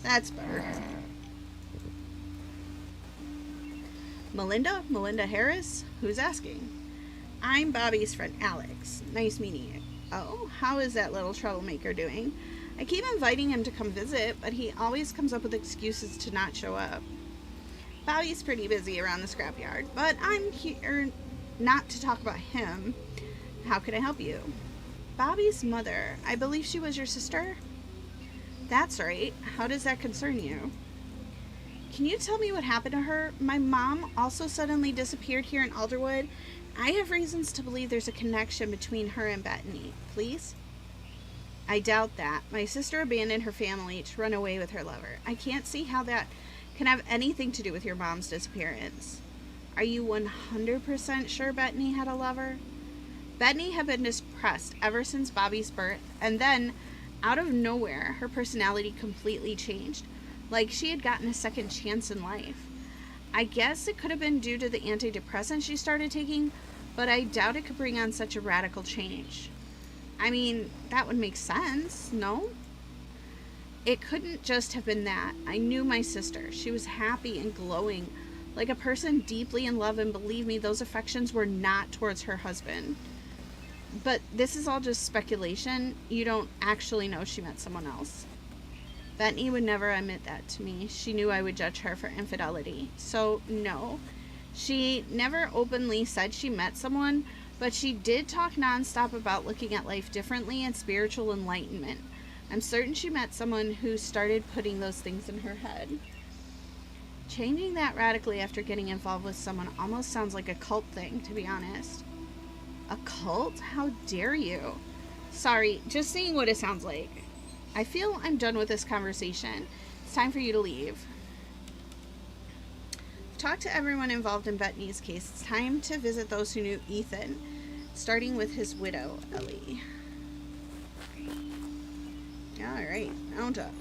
That's better. Melinda? Melinda Harris? Who's asking? I'm Bobby's friend Alex. Nice meeting you. Oh, how is that little troublemaker doing? I keep inviting him to come visit, but he always comes up with excuses to not show up. Bobby's pretty busy around the scrapyard, but I'm here not to talk about him. How can I help you? Bobby's mother. I believe she was your sister? That's right. How does that concern you? Can you tell me what happened to her? My mom also suddenly disappeared here in Alderwood. I have reasons to believe there's a connection between her and Bethany. Please? I doubt that. My sister abandoned her family to run away with her lover. I can't see how that can have anything to do with your mom's disappearance. Are you 100% sure Bethany had a lover? Bethany had been depressed ever since Bobby's birth, and then, out of nowhere, her personality completely changed, like she had gotten a second chance in life. I guess it could have been due to the antidepressant she started taking, but I doubt it could bring on such a radical change. I mean, that would make sense, no? It couldn't just have been that. I knew my sister. She was happy and glowing, like a person deeply in love, and believe me, those affections were not towards her husband. But this is all just speculation. You don't actually know she met someone else. Bethany would never admit that to me. She knew I would judge her for infidelity. So, no. She never openly said she met someone, but she did talk nonstop about looking at life differently and spiritual enlightenment. I'm certain she met someone who started putting those things in her head. Changing that radically after getting involved with someone almost sounds like a cult thing, to be honest. A cult? How dare you? Sorry, just seeing what it sounds like. I feel I'm done with this conversation. It's time for you to leave. I've talked to everyone involved in Bethany's case. It's time to visit those who knew Ethan, starting with his widow, Ellie. Alright, mount up.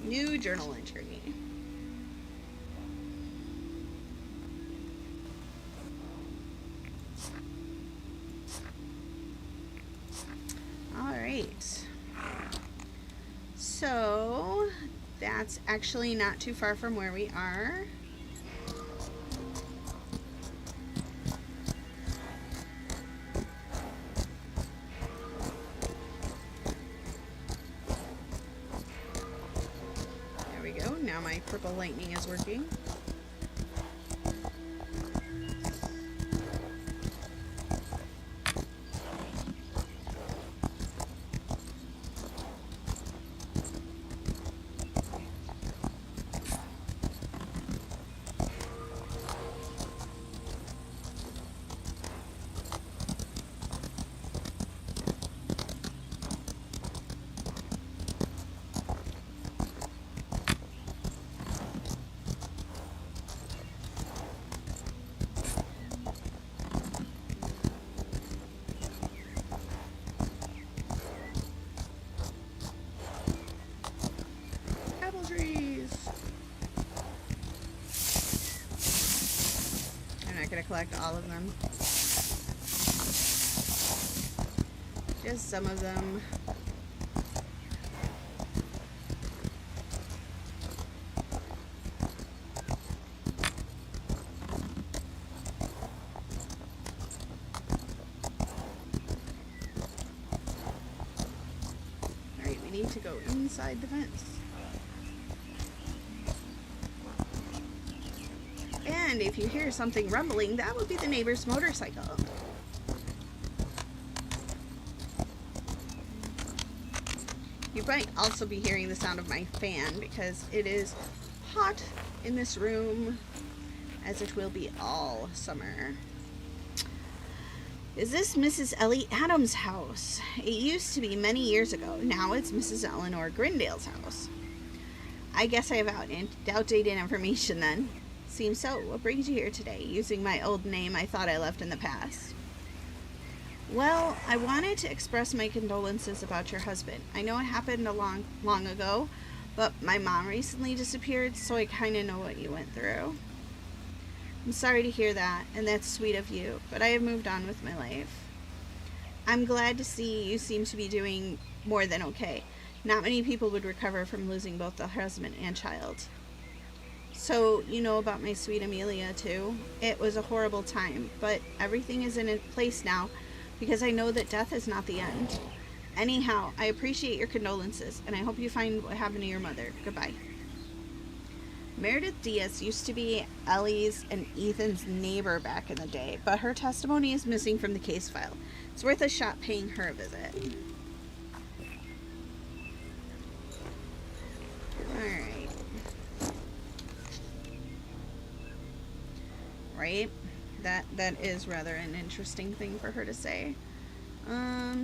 New journal entry. Alright. So, that's actually not too far from where we are. There we go. Now my purple lightning is working. going to collect all of them. Just some of them. Alright, we need to go inside the fence. And if you hear something rumbling, that would be the neighbor's motorcycle. You might also be hearing the sound of my fan because it is hot in this room, as it will be all summer. Is this Mrs. Ellie Adams' house? It used to be many years ago. Now it's Mrs. Eleanor Grindale's house. I guess I have outdated information then. Seems so. What brings you here today? Using my old name I thought I left in the past. Well, I wanted to express my condolences about your husband. I know it happened long ago, but my mom recently disappeared, so I kind of know what you went through. I'm sorry to hear that, and that's sweet of you, but I have moved on with my life. I'm glad to see you seem to be doing more than okay. Not many people would recover from losing both the husband and child. So, you know about my sweet Amelia, too? It was a horrible time, but everything is in place now, because I know that death is not the end. Anyhow, I appreciate your condolences, and I hope you find what happened to your mother. Goodbye. Meredith Diaz used to be Ellie's and Ethan's neighbor back in the day, but her testimony is missing from the case file. It's worth a shot paying her a visit. Alright. Right? That is rather an interesting thing for her to say.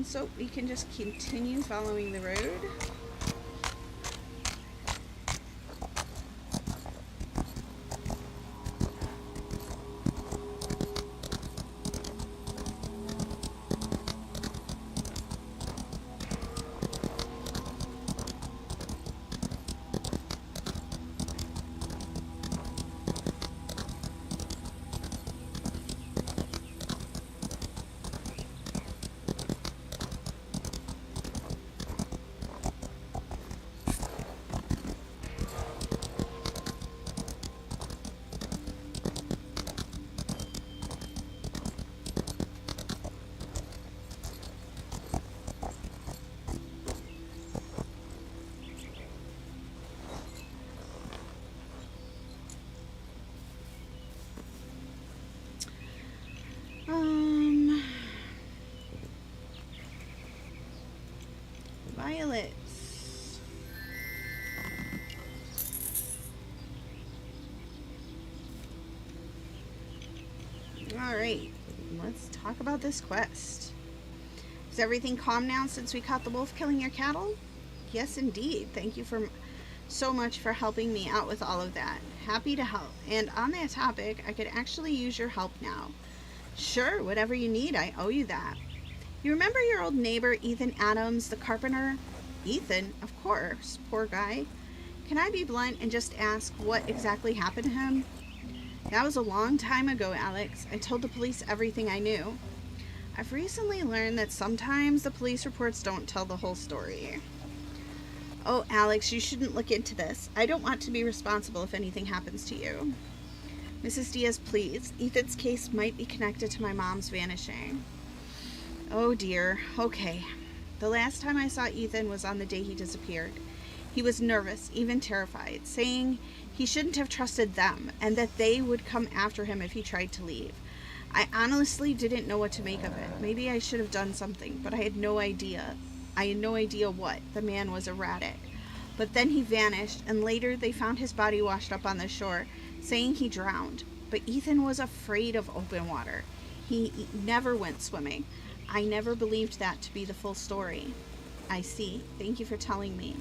So we can just continue following the road. Violets. Alright, let's talk about this quest. Is everything calm now since we caught the wolf killing your cattle? Yes, indeed. Thank you so much for helping me out with all of that. Happy to help. And on that topic, I could actually use your help now. Sure, whatever you need, I owe you that. You remember your old neighbor, Ethan Adams, the carpenter? Ethan, of course. Poor guy. Can I be blunt and just ask what exactly happened to him? That was a long time ago, Alex. I told the police everything I knew. I've recently learned that sometimes the police reports don't tell the whole story. Oh, Alex, you shouldn't look into this. I don't want to be responsible if anything happens to you. Mrs. Diaz, please. Ethan's case might be connected to my mom's vanishing. Oh dear. Okay. The last time I saw Ethan was on the day he disappeared. He was nervous, even terrified, saying he shouldn't have trusted them and that they would come after him if he tried to leave. I honestly didn't know what to make of it. Maybe I should have done something, but I had no idea. I had no idea what. The man was erratic. But then he vanished, and later they found his body washed up on the shore, saying he drowned. But Ethan was afraid of open water. He never went swimming. I never believed that to be the full story. I see. Thank you for telling me.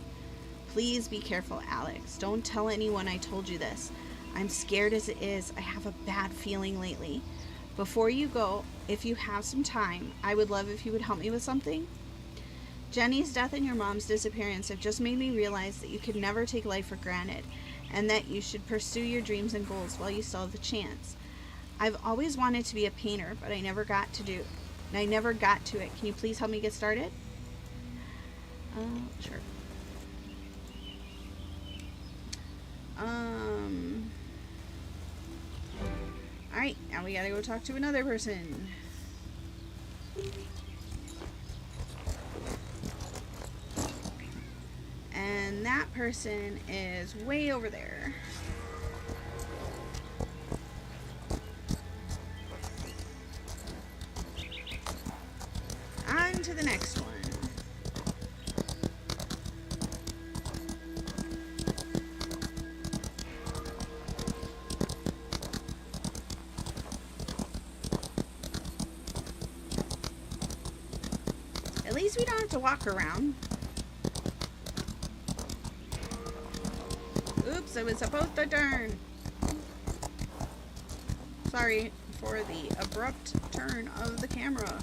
Please be careful, Alex. Don't tell anyone I told you this. I'm scared as it is. I have a bad feeling lately. Before you go, if you have some time, I would love if you would help me with something. Jenny's death and your mom's disappearance have just made me realize that you could never take life for granted, and that you should pursue your dreams and goals while you still have the chance. I've always wanted to be a painter, but I never got to it. Can you please help me get started? Sure. Alright, now we gotta go talk to another person. And that person is way over there. On to the next one. At least we don't have to walk around. Oops, I was supposed to turn. Sorry for the abrupt turn of the camera.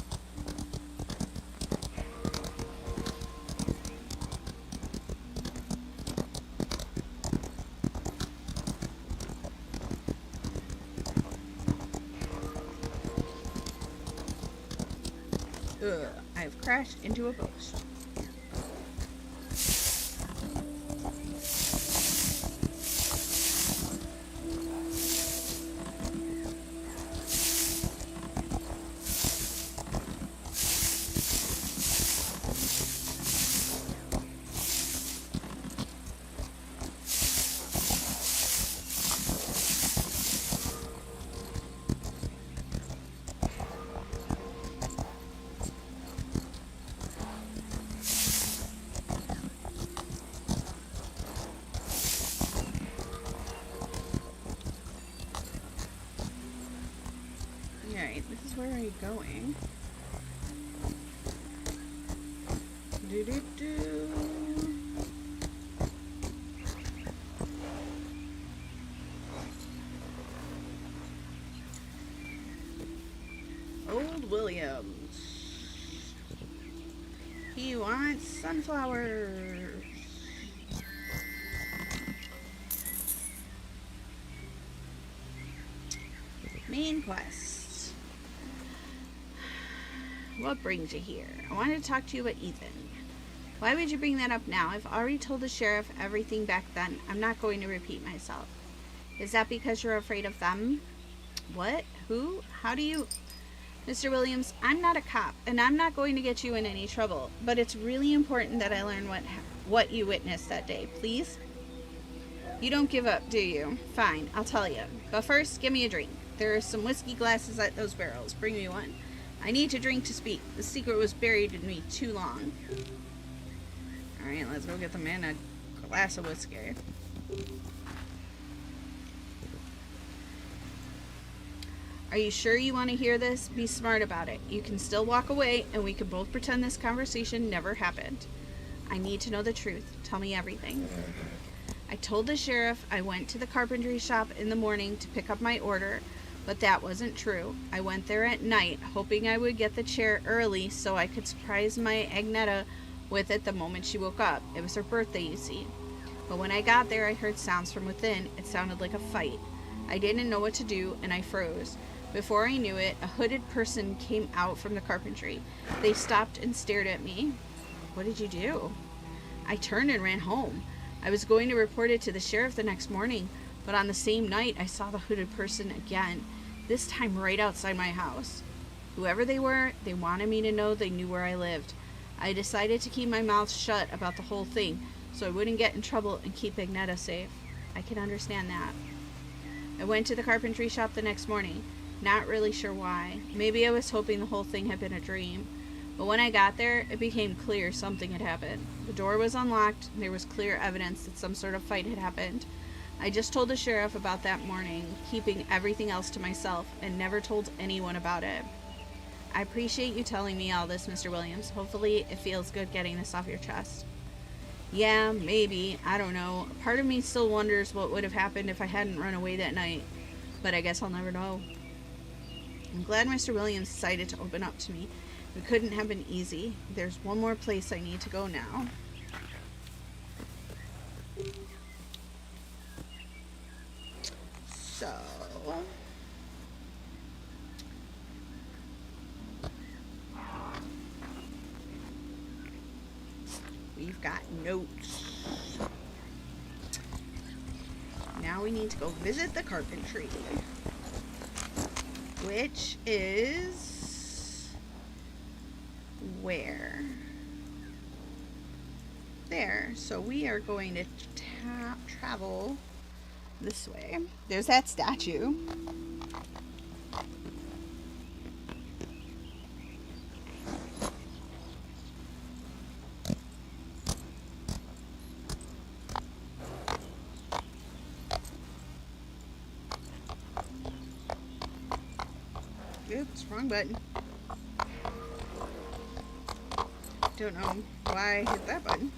I've crashed into a post. Alright, this is where are you going? Do. Old Williams. He wants sunflowers. Main quest. What brings you here? I wanted to talk to you about Ethan. Why would you bring that up now? I've already told the sheriff everything back then. I'm not going to repeat myself. Is that because you're afraid of them? What? Who? How do you... Mr. Williams, I'm not a cop, and I'm not going to get you in any trouble, but it's really important that I learn what you witnessed that day. Please? You don't give up, do you? Fine, I'll tell you. But first, give me a drink. There are some whiskey glasses at those barrels. Bring me one. I need to drink to speak. The secret was buried in me too long. Alright, let's go get the man a glass of whiskey. Are you sure you want to hear this? Be smart about it. You can still walk away, and we can both pretend this conversation never happened. I need to know the truth. Tell me everything. I told the sheriff I went to the carpentry shop in the morning to pick up my order, but that wasn't true. I went there at night, hoping I would get the chair early so I could surprise my Agneta with it the moment she woke up. It was her birthday, you see. But when I got there, I heard sounds from within. It sounded like a fight. I didn't know what to do, and I froze. Before I knew it, a hooded person came out from the carpentry. They stopped and stared at me. What did you do? I turned and ran home. I was going to report it to the sheriff the next morning, but on the same night, I saw the hooded person again, this time right outside my house. Whoever they were, they wanted me to know they knew where I lived. I decided to keep my mouth shut about the whole thing, so I wouldn't get in trouble and keep Agneta safe. I can understand that. I went to the carpentry shop the next morning, not really sure why. Maybe I was hoping the whole thing had been a dream. But when I got there, it became clear something had happened. The door was unlocked, and there was clear evidence that some sort of fight had happened. I just told the sheriff about that morning, keeping everything else to myself, and never told anyone about it. I appreciate you telling me all this, Mr. Williams. Hopefully it feels good getting this off your chest. Yeah, maybe. I don't know. Part of me still wonders what would have happened if I hadn't run away that night. But I guess I'll never know. I'm glad Mr. Williams decided to open up to me. It couldn't have been easy. There's one more place I need to go now. So... I've got notes. Now we need to go visit the carpentry, which is where? There. So we are going to travel this way. There's that statue. Oops, wrong button. Don't know why I hit that button.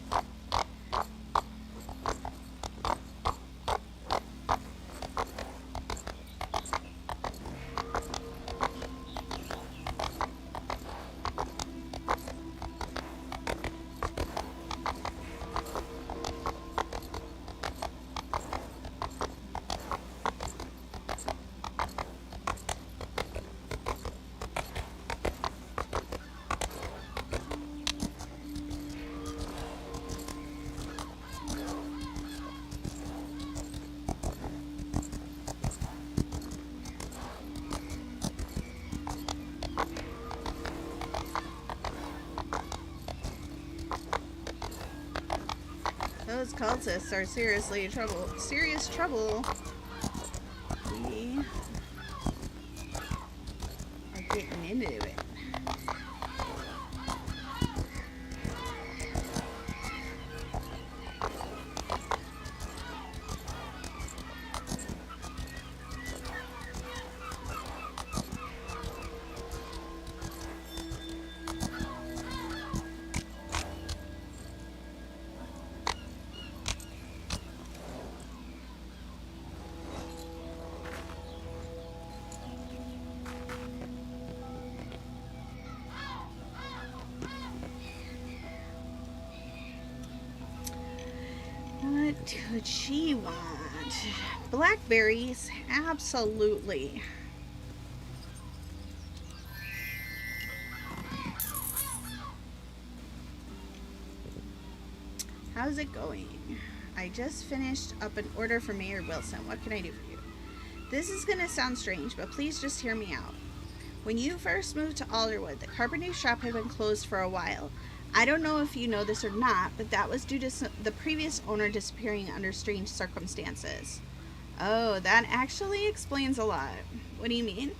Those cultists are seriously trouble. Serious trouble. We are getting into it. What could she want? Blackberries, absolutely. How's it going? I just finished up an order for Mayor Wilson. What can I do for you? This is gonna sound strange, but please just hear me out. When you first moved to Alderwood, the carpentry shop had been closed for a while. I don't know if you know this or not, but that was due to the previous owner disappearing under strange circumstances. Oh, that actually explains a lot. What do you mean?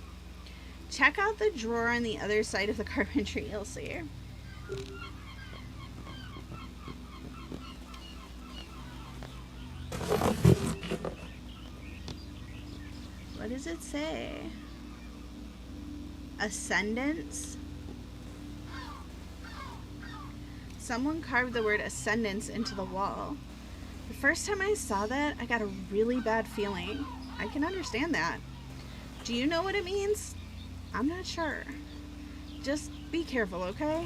Check out the drawer on the other side of the carpentry, you'll see. What does it say? Ascendance? Someone carved the word ascendance into the wall. The first time I saw that, I got a really bad feeling. I can understand that. Do you know what it means? I'm not sure. Just be careful, okay?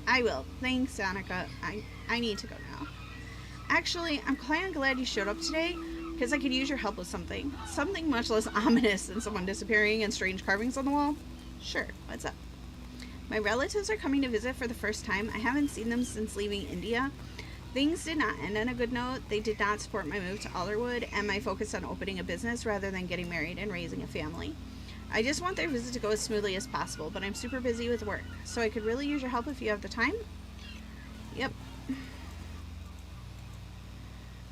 I will. Thanks, Annika. I need to go now. Actually, I'm kind of glad you showed up today, because I could use your help with something. Something much less ominous than someone disappearing and strange carvings on the wall. Sure, what's up? My relatives are coming to visit for the first time. I haven't seen them since leaving India. Things did not end on a good note. They did not support my move to Alderwood and my focus on opening a business rather than getting married and raising a family. I just want their visit to go as smoothly as possible, but I'm super busy with work, so I could really use your help if you have the time. Yep.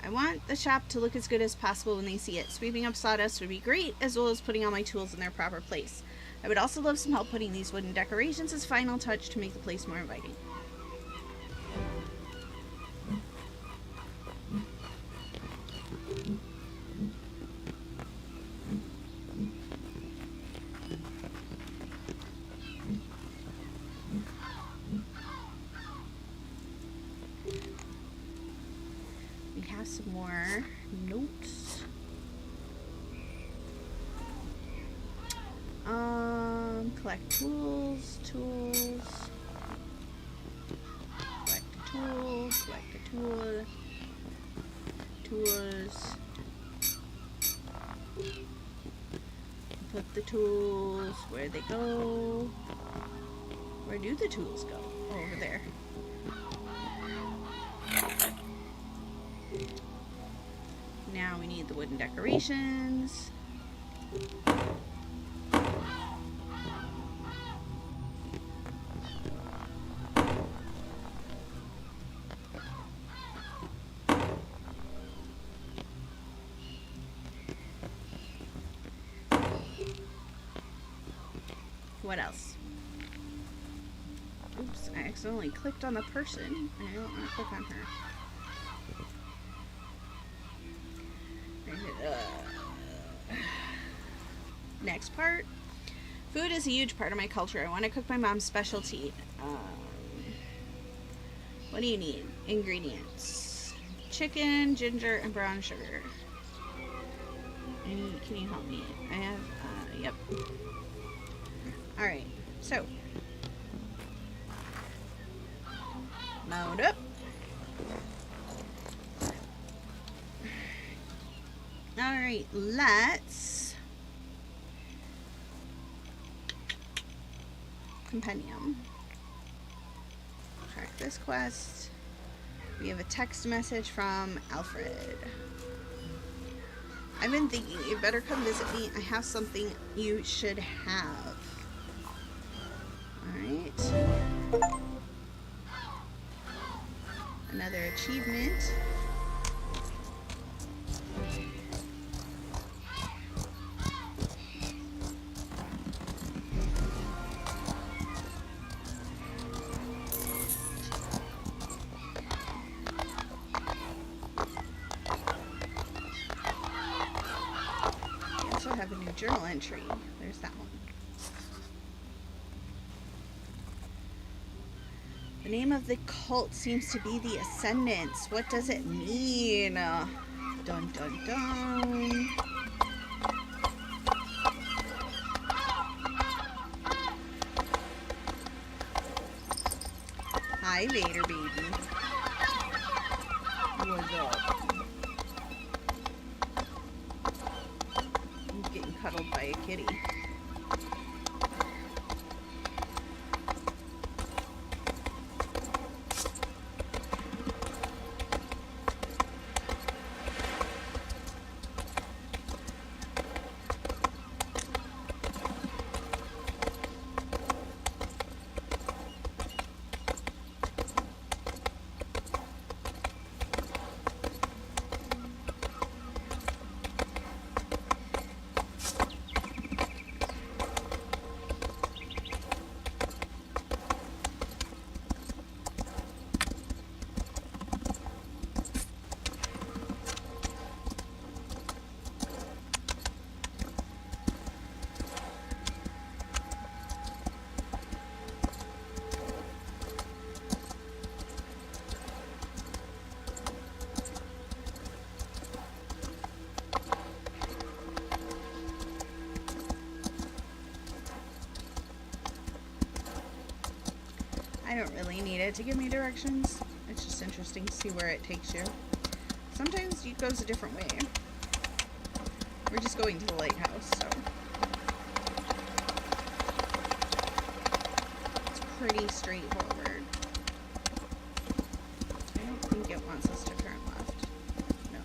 I want the shop to look as good as possible when they see it. Sweeping up sawdust would be great, as well as putting all my tools in their proper place. I would also love some help putting these wooden decorations as final touch to make the place more inviting. We have some more notes. Collect tools, collect a tool, collect a tool, tools, put the tools where they go. Where do the tools go? Oh, over there. Now we need the wooden decorations. What else? Oops, I accidentally clicked on the person. I don't want to click on her. Next part. Food is a huge part of my culture. I want to cook my mom's specialty. What do you need? Ingredients. Chicken, ginger, and brown sugar. Can you help me? I have, yep. Alright, so. Load up. Alright, let's compendium. Track this quest. We have a text message from Alfred. I've been thinking you better come visit me. I have something you should have. Alright. Another achievement. Have a new journal entry. There's that one. The name of the cult seems to be the Ascendants. What does it mean? Dun dun dun. Hi, Vader baby. What's up? Cuddled by a kitty. I don't really need it to give me directions. It's just interesting to see where it takes you. Sometimes it goes a different way. We're just going to the lighthouse, so it's pretty straightforward. I don't think it wants us to turn left. No.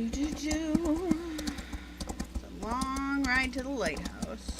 It's a long ride to the lighthouse.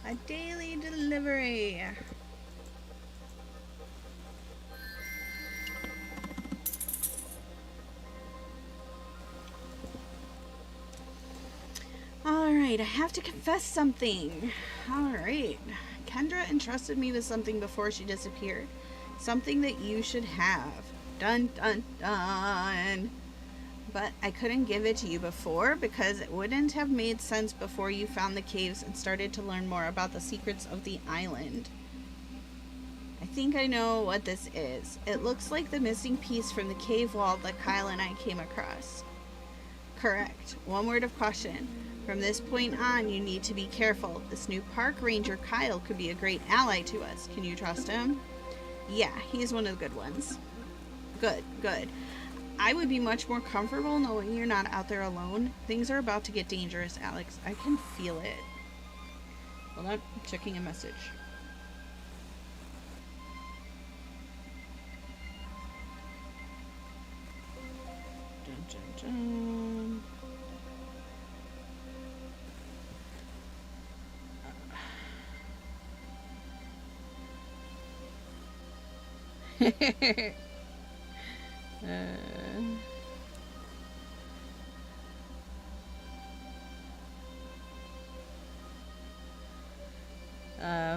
A daily delivery. Alright, I have to confess something. Alright. Kendra entrusted me with something before she disappeared. Something that you should have. Dun dun dun. But I couldn't give it to you before because it wouldn't have made sense before you found the caves and started to learn more about the secrets of the island. I think I know what this is. It looks like the missing piece from the cave wall that Kyle and I came across. Correct. One word of caution. From this point on, you need to be careful. This new park ranger, Kyle, could be a great ally to us. Can you trust him? Yeah, he's one of the good ones. Good, good. I would be much more comfortable knowing you're not out there alone. Things are about to get dangerous, Alex. I can feel it. Hold on, I'm checking a message. Dun, dun, dun.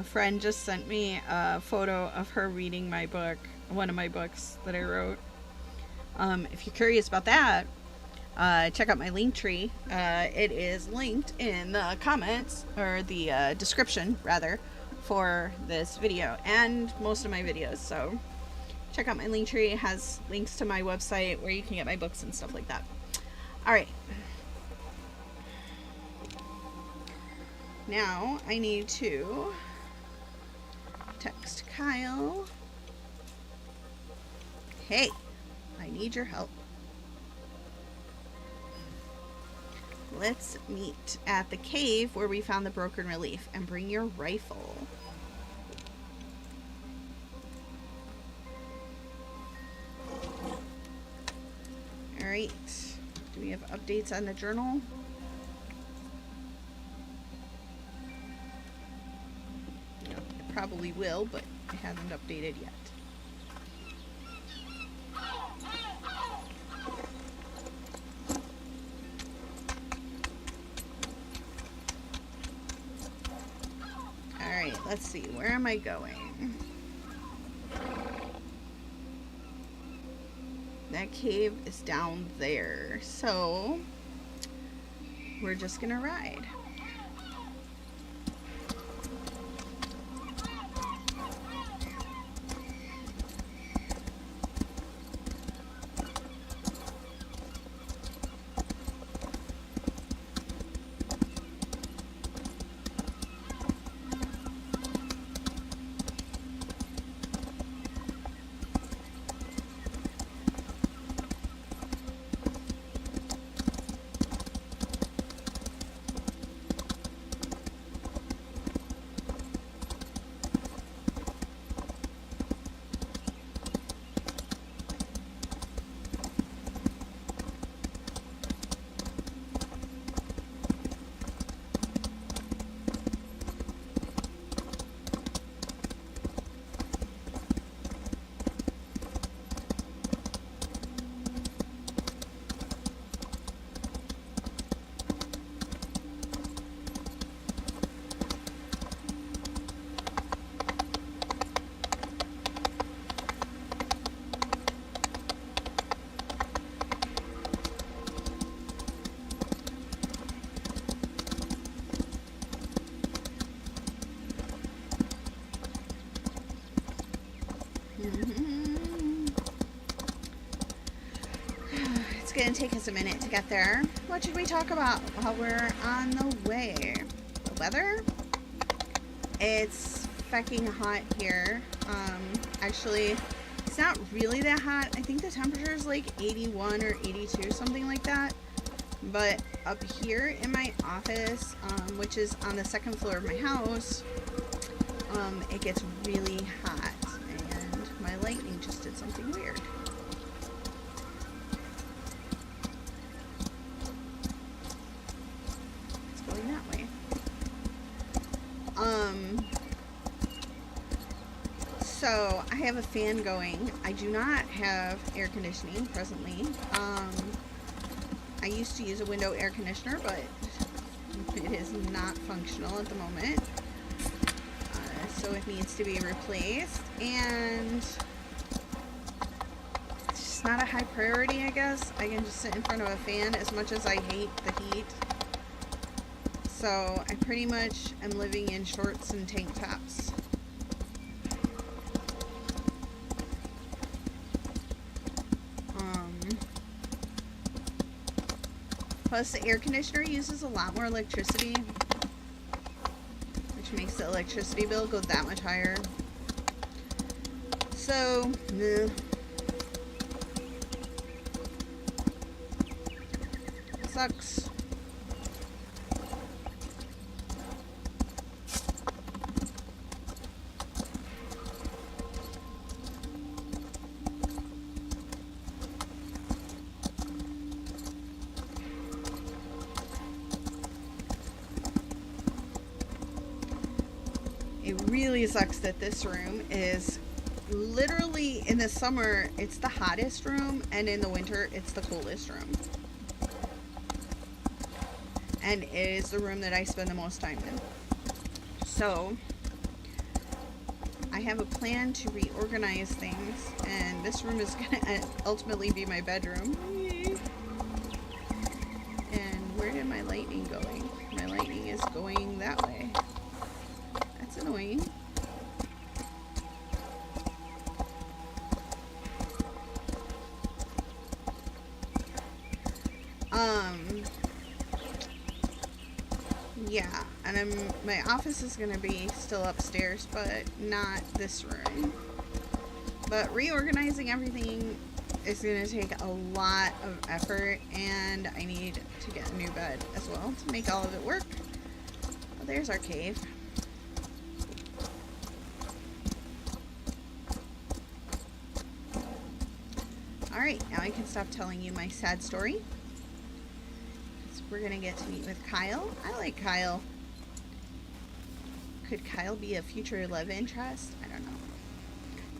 Friend just sent me a photo of her reading my book, one of my books that I wrote. If you're curious about that, check out my link tree. It is linked in the comments, or the description rather, for this video and most of my videos. So check out my link tree. It has links to my website where you can get my books and stuff like that. Alright. Now I need to text Kyle. Hey, I need your help. Let's meet at the cave where we found the broken relief and bring your rifle. Alright, do we have updates on the journal? No, it probably will, but it hasn't updated yet. Alright, let's see, where am I going? That cave is down there, so we're just gonna ride. gonna take us a minute to get there. What should we talk about while we're on the way? The weather? It's fucking hot here. Actually, it's not really that hot. I think the temperature is like 81 or 82, something like that. But up here in my office, which is on the second floor of my house, it gets really hot. And my lightning just did something weird. It's going that way. So I have a fan going. I do not have air conditioning presently. I used to use a window air conditioner, but it is not functional at the moment. So it needs to be replaced, and it's just not a high priority, I guess. I can just sit in front of a fan as much as I hate the heat. So I pretty much am living in shorts and tank tops. Plus the air conditioner uses a lot more electricity, which makes the electricity bill go that much higher. So, meh. Sucks. It really sucks that this room is literally, in the summer it's the hottest room, and in the winter it's the coolest room. And it is the room that I spend the most time in. So I have a plan to reorganize things, and this room is gonna ultimately be my bedroom. And where did my lightning going? My lightning is going that way. That's annoying. Yeah, and my office is gonna be still upstairs, but not this room. But reorganizing everything is gonna take a lot of effort, and I need to get a new bed as well to make all of it work. Well, there's our cave. Alright, now I can stop telling you my sad story. We're gonna get to meet with Kyle. I like Kyle. Could Kyle be a future love interest? I don't know.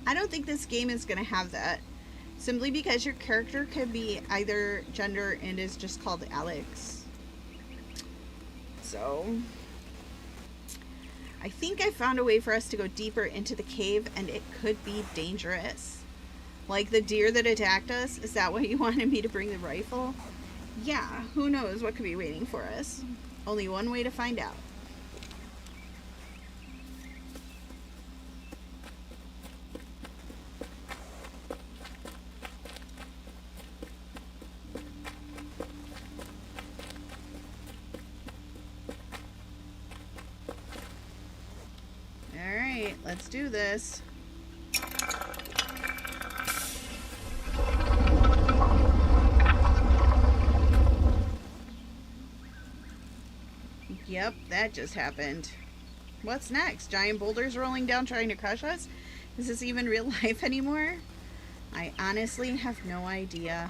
I don't think this game is gonna have that. Simply because your character could be either gender and is just called Alex. So I think I found a way for us to go deeper into the cave, and it could be dangerous. Like the deer that attacked us. Is that why you wanted me to bring the rifle? Yeah, who knows what could be waiting for us. Only one way to find out. Alright, let's do this. Yep, that just happened. What's next? Giant boulders rolling down trying to crush us? Is this even real life anymore? I honestly have no idea.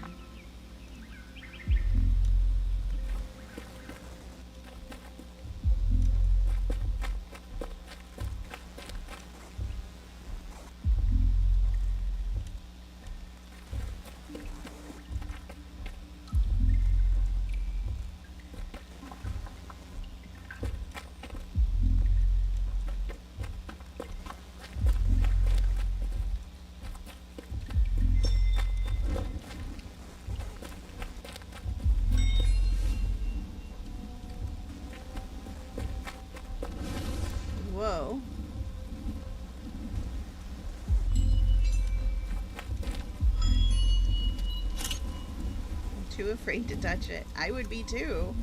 too afraid to touch it. I would be too.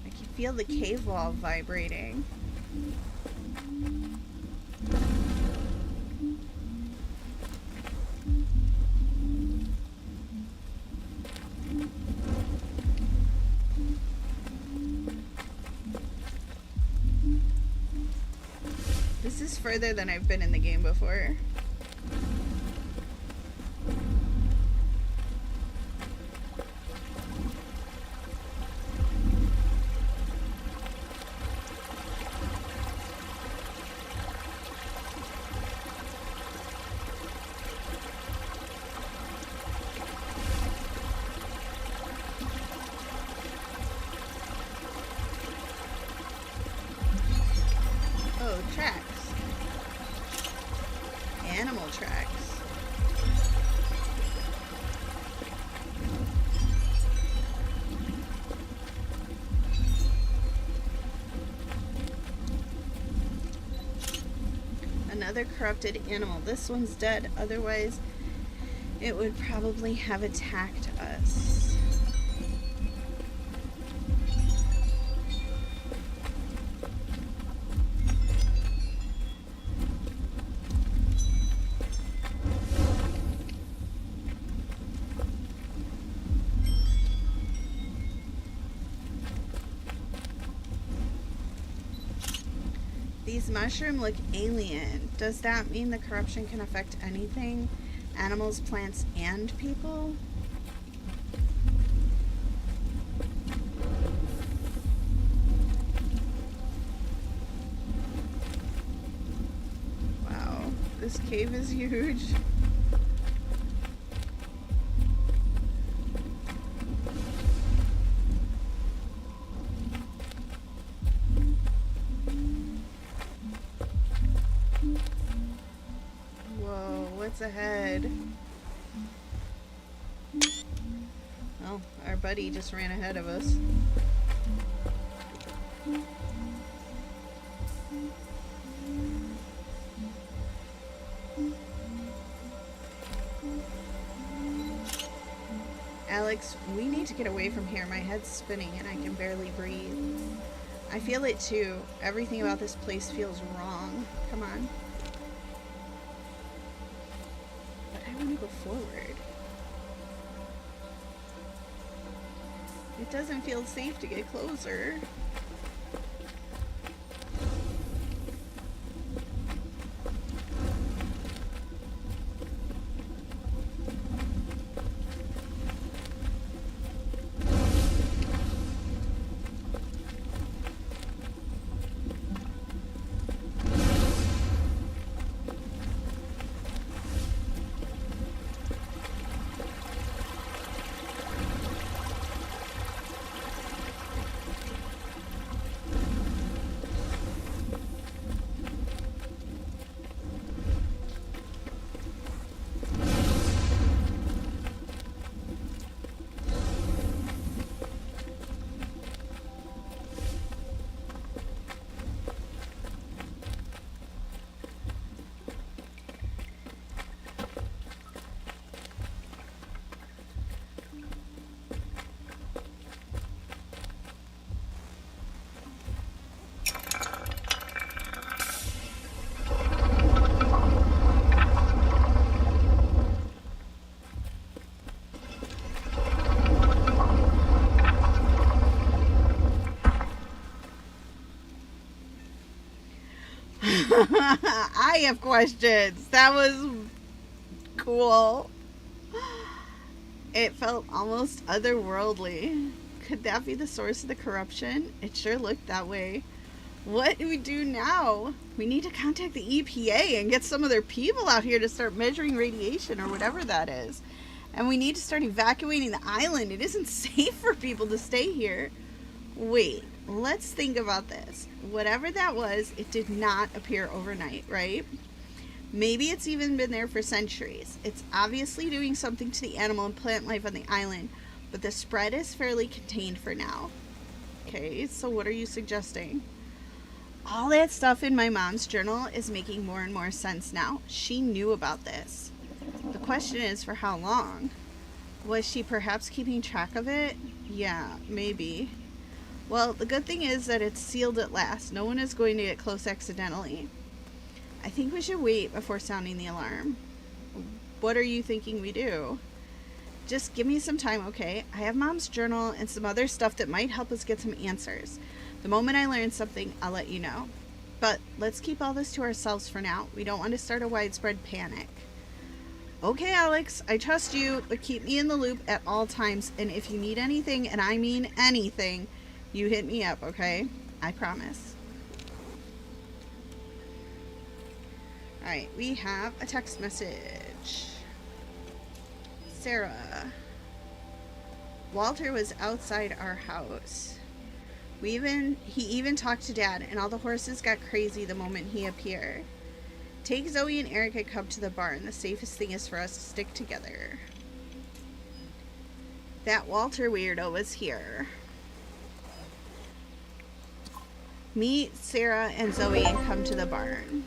I can feel the cave wall vibrating. This is further than I've been in the game before. Oh, tracks. Animal tracks. Another corrupted animal. This one's dead. Otherwise, it would probably have attacked us. These mushrooms look alien. Does that mean the corruption can affect anything? Animals, plants, and people? Wow, this cave is huge. What's ahead? Oh, our buddy just ran ahead of us. Alex, we need to get away from here. My head's spinning and I can barely breathe. I feel it too. Everything about this place feels wrong. Come on. I want to go forward. It doesn't feel safe to get closer. I have questions. That was cool. It felt almost otherworldly. Could that be the source of the corruption? It sure looked that way. What do we do now? We need to contact the EPA and get some of their people out here to start measuring radiation or whatever that is. And we need to start evacuating the island. It isn't safe for people to stay here. Wait, let's think about this. Whatever that was, it did not appear overnight, right? Maybe it's even been there for centuries. It's obviously doing something to the animal and plant life on the island. but the spread is fairly contained for now. Okay, so what are you suggesting? All that stuff in my mom's journal is making more and more sense now. She knew about this. The question is, for how long? Was she perhaps keeping track of it? Yeah, maybe. Well, the good thing is that it's sealed at last. No one is going to get close accidentally. I think we should wait before sounding the alarm. What are you thinking we do? Just give me some time, okay? I have Mom's journal and some other stuff that might help us get some answers. The moment I learn something, I'll let you know. But let's keep all this to ourselves for now. We don't want to start a widespread panic. Okay, Alex, I trust you, but keep me in the loop at all times. And if you need anything, and I mean anything, you hit me up, okay? I promise. Alright, we have a text message. Sarah. Walter was outside our house. He even talked to Dad, and all the horses got crazy the moment he appeared. Take Zoe and Eric and come to the barn. The safest thing is for us to stick together. That Walter weirdo was here. Meet Sarah and Zoe and come to the barn.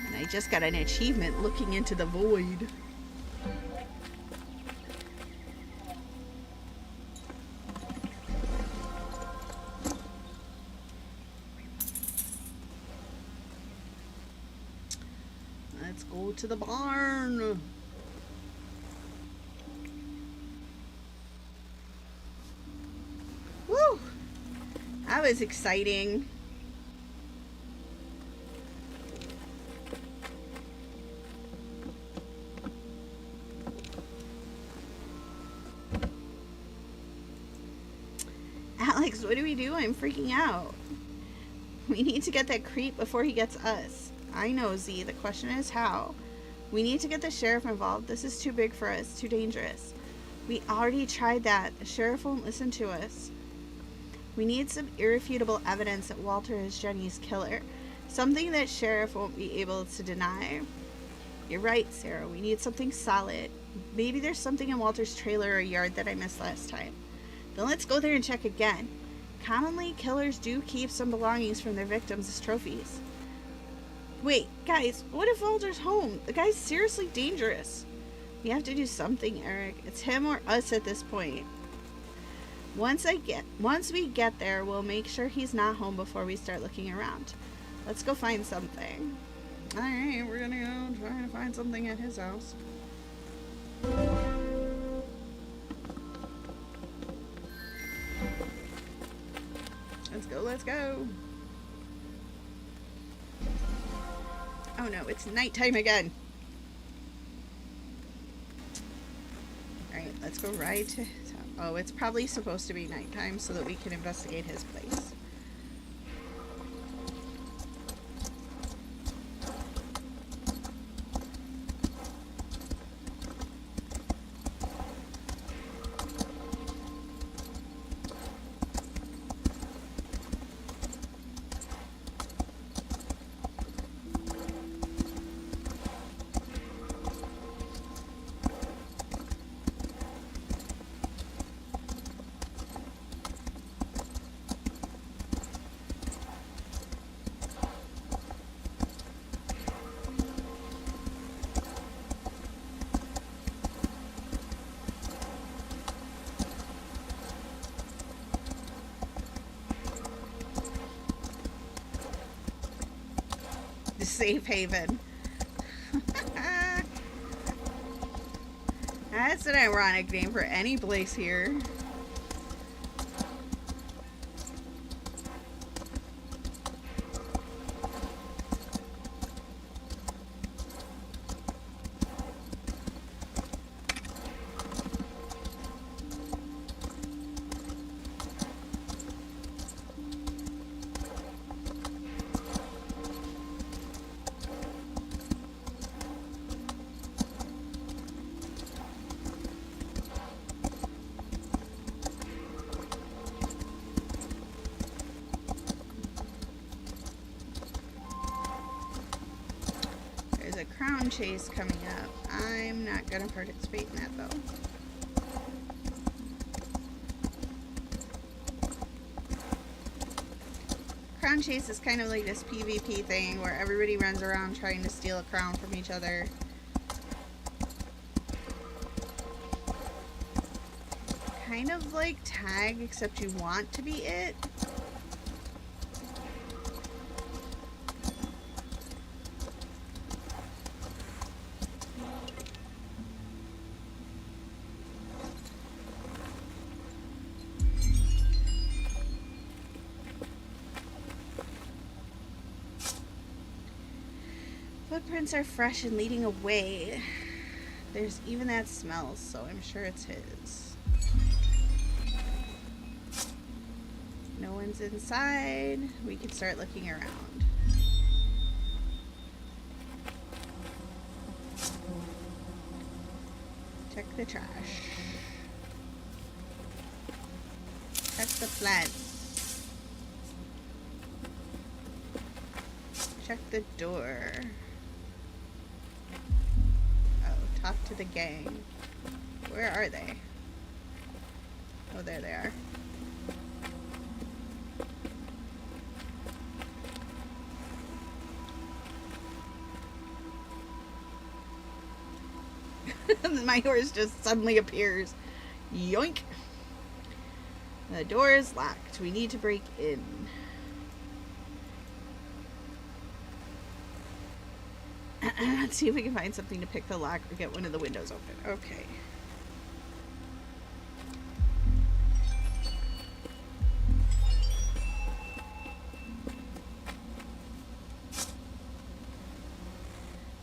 And I just got an achievement looking into the void. Let's go to the barn. Woo! That was exciting. Alex, what do we do? I'm freaking out. We need to get that creep before he gets us. I know, Z. The question is how. We need to get the sheriff involved. This is too big for us. Too dangerous. We already tried that. The sheriff won't listen to us. We need some irrefutable evidence that Walter is Jenny's killer. Something that sheriff won't be able to deny. You're right, Sarah. We need something solid. Maybe there's something in Walter's trailer or yard that I missed last time. Then let's go there and check again. Commonly, killers do keep some belongings from their victims as trophies. Wait, guys, what if Walter's home? The guy's seriously dangerous. We have to do something, Eric. It's him or us at this point. Once we get there, we'll make sure he's not home before we start looking around. Let's go find something. Alright, we're gonna go try to find something at his house. Let's go. Oh no, it's nighttime again. Alright, let's go right to... Oh, it's probably supposed to be nighttime so that we can investigate his place. Safe haven. That's an ironic name for any place here. Chase coming up. I'm not gonna participate in that though. crown chase is kind of like this PvP thing where everybody runs around trying to steal a crown from each other. Kind of like tag, except you want to be it. Footprints are fresh and leading away. There's even that smell, so I'm sure it's his. No one's inside. We can start looking around. Check the trash. Check the plants. Check the door. Oh, talk to the gang. Where are they? Oh, there they are. My horse just suddenly appears. Yoink! The door is locked. We need to break in. Let's see if we can find something to pick the lock or get one of the windows open. Okay.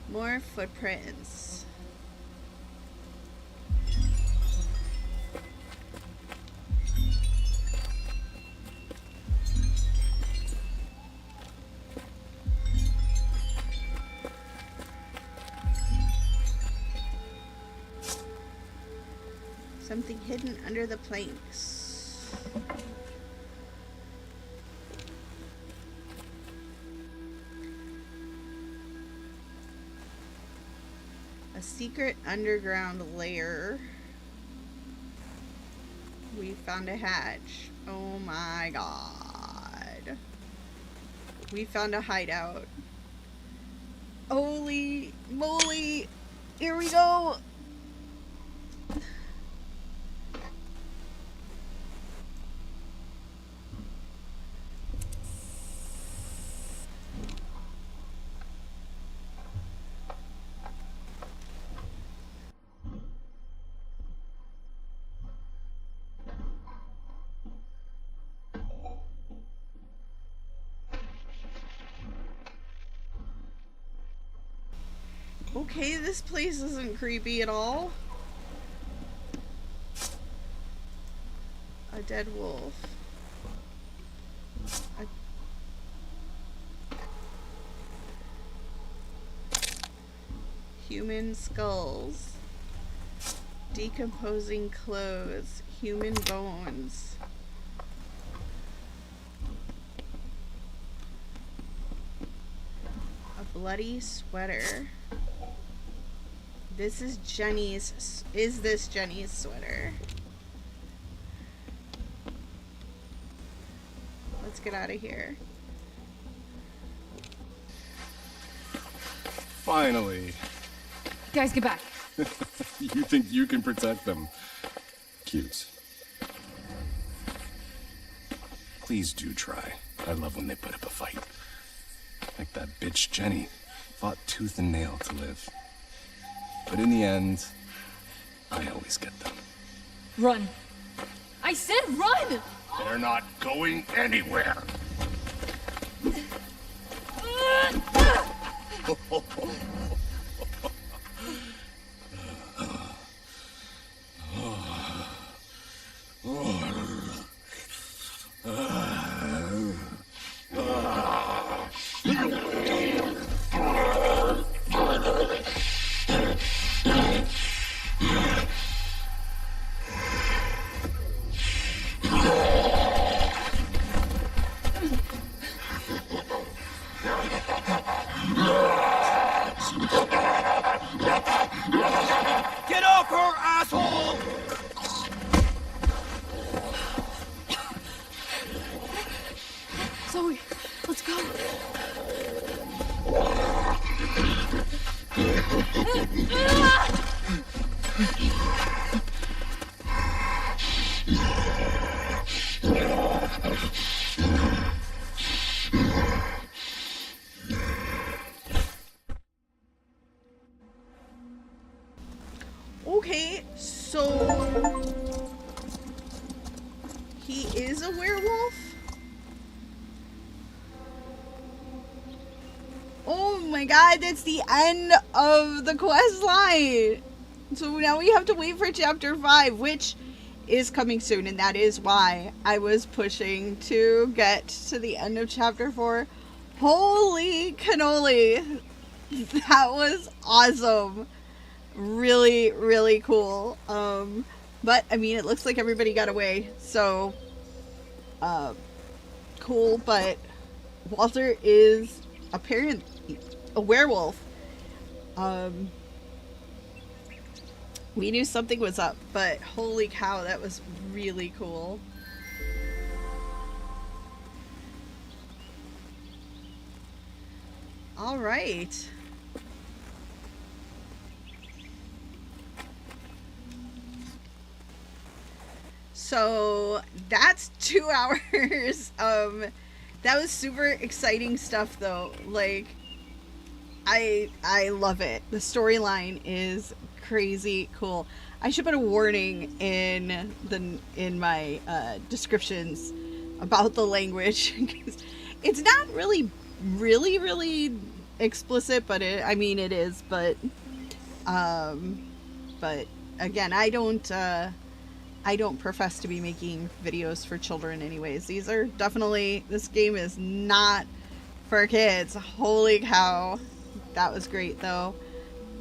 More footprints. Something hidden under the planks. A secret underground lair. We found a hatch. Oh my god. We found a hideout. Holy moly. Here we go. Okay, this place isn't creepy at all. A dead wolf. Human skulls. Decomposing clothes. Human bones. A bloody sweater. This is Jenny's. Is this Jenny's sweater? Let's get out of here. Finally. Guys, get back. You think you can protect them? Cute. Please do try. I love when they put up a fight. Like that bitch Jenny. Fought tooth and nail to live. But in the end, I always get them. Run. I said run! They're not going anywhere. Okay, so he is a werewolf? Oh my god, that's the end of the quest line! So now we have to wait for chapter 5, which is coming soon, and that is why I was pushing to get to the end of chapter 4. Holy cannoli! That was awesome. Really, really cool. But I mean, it looks like everybody got away, so cool. But Walter is apparently a werewolf. We knew something was up, but holy cow, that was really cool. All right. So that's 2 hours. That was super exciting stuff though. Like, I love it. The storyline is crazy cool. I should put a warning in my descriptions about the language. It's not really explicit, but I mean it is. But again, I don't profess to be making videos for children anyways. These are definitely, this game is not for kids. Holy cow. That was great though.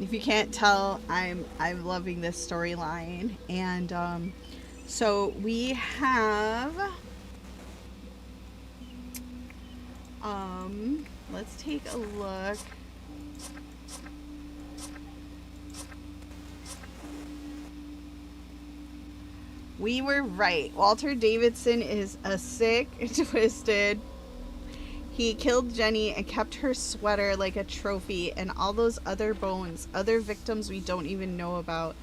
If you can't tell, I'm loving this storyline. And so we have let's take a look. We were right. Walter Davidson is a sick, twisted. He killed Jenny and kept her sweater like a trophy, and all those other bones, other victims we don't even know about.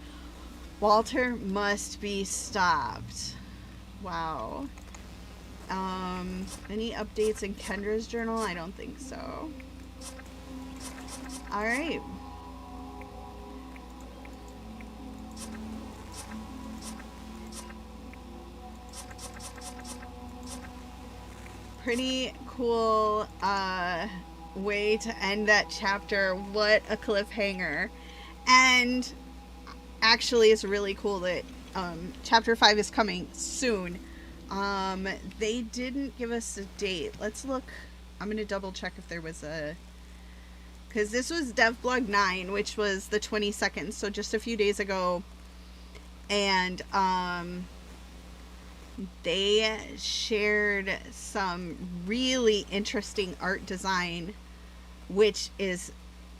Walter must be stopped. Wow. Any updates in Kendra's journal? I don't think so. All right. Pretty cool way to end that chapter. What a cliffhanger. And actually it's really cool that chapter 5 is coming soon. They didn't give us a date. Let's look. I'm gonna double check if there was a, because this was Devblog 9, which was the 22nd, so just a few days ago. And they shared some really interesting art design, which is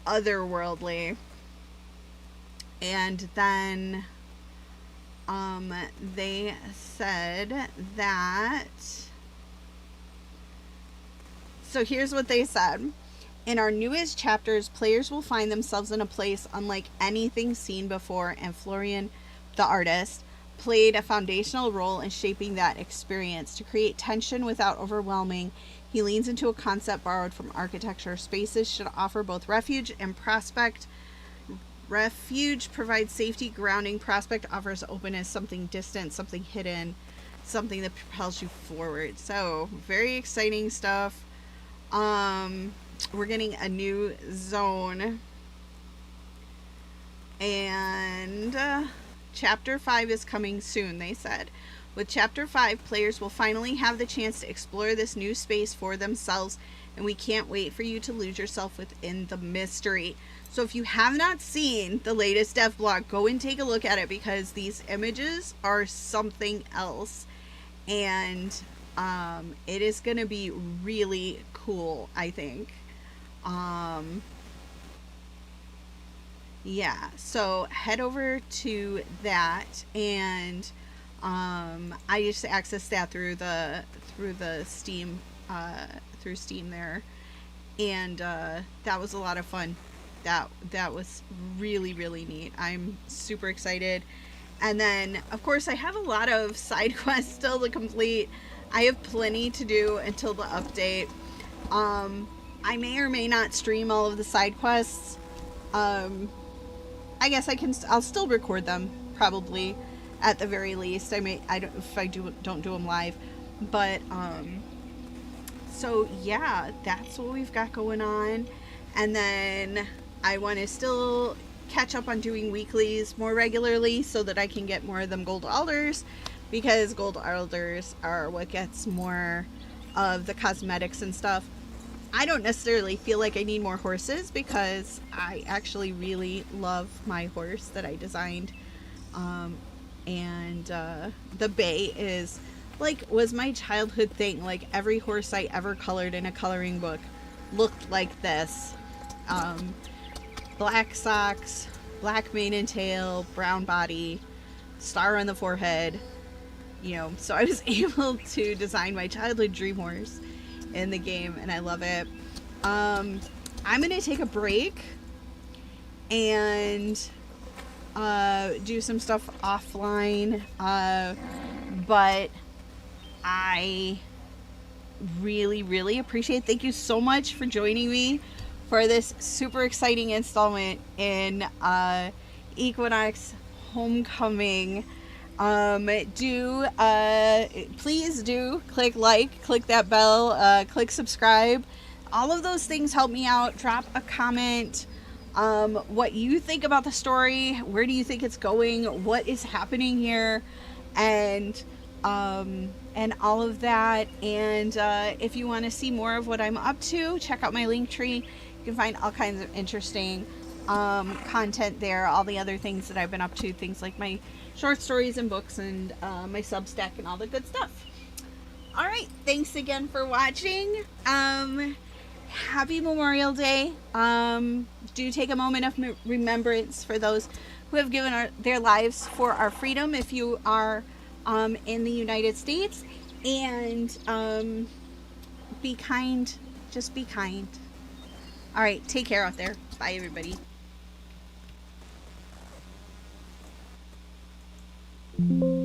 otherworldly. And then they said that, so here's what they said. In our newest chapters, players will find themselves in a place unlike anything seen before, and Florian, the artist, played a foundational role in shaping that experience. To create tension without overwhelming, he leans into a concept borrowed from architecture. Spaces should offer both refuge and prospect. Refuge provides safety, grounding. Prospect offers openness, something distant, something hidden, something that propels you forward. So, very exciting stuff. We're getting a new zone. And Chapter 5 is coming soon, they said. With Chapter 5, players will finally have the chance to explore this new space for themselves, and we can't wait for you to lose yourself within the mystery. So if you have not seen the latest devblog, go and take a look at it, because these images are something else. And it is going to be really cool, I think. Yeah, so head over to that, and I just accessed that through the Steam through Steam there, and that was a lot of fun. That was really neat. I'm super excited, And then, of course, I have a lot of side quests still to complete. I have plenty to do until the update. I may or may not stream all of the side quests. I guess I'll still record them, probably, at the very least. If I don't do them live. But, so yeah, that's what we've got going on. And then I want to still catch up on doing weeklies more regularly so that I can get more of them gold alders, because gold alders are what gets more of the cosmetics and stuff. I don't necessarily feel like I need more horses, because I actually really love my horse that I designed. And the bay was my childhood thing. Like, every horse I ever colored in a coloring book looked like this. Black socks, black mane and tail, brown body, star on the forehead. So I was able to design my childhood dream horse in the game, and I love it. I'm gonna take a break and do some stuff offline, but I really appreciate. Thank you so much for joining me for this super exciting installment in Equinox Homecoming. Please do click like, click that bell, click subscribe. All of those things help me out. Drop a comment. What you think about the story. Where do you think it's going? What is happening here? And all of that. And if you want to see more of what I'm up to, check out my link tree. You can find all kinds of interesting content there. All the other things that I've been up to. Things like my short stories and books, and my Substack and all the good stuff. Alright, thanks again for watching. Happy Memorial Day. Do take a moment of remembrance for those who have given their lives for our freedom, if you are in the United States. And be kind. Just be kind. Alright, take care out there. Bye, everybody. Thank you.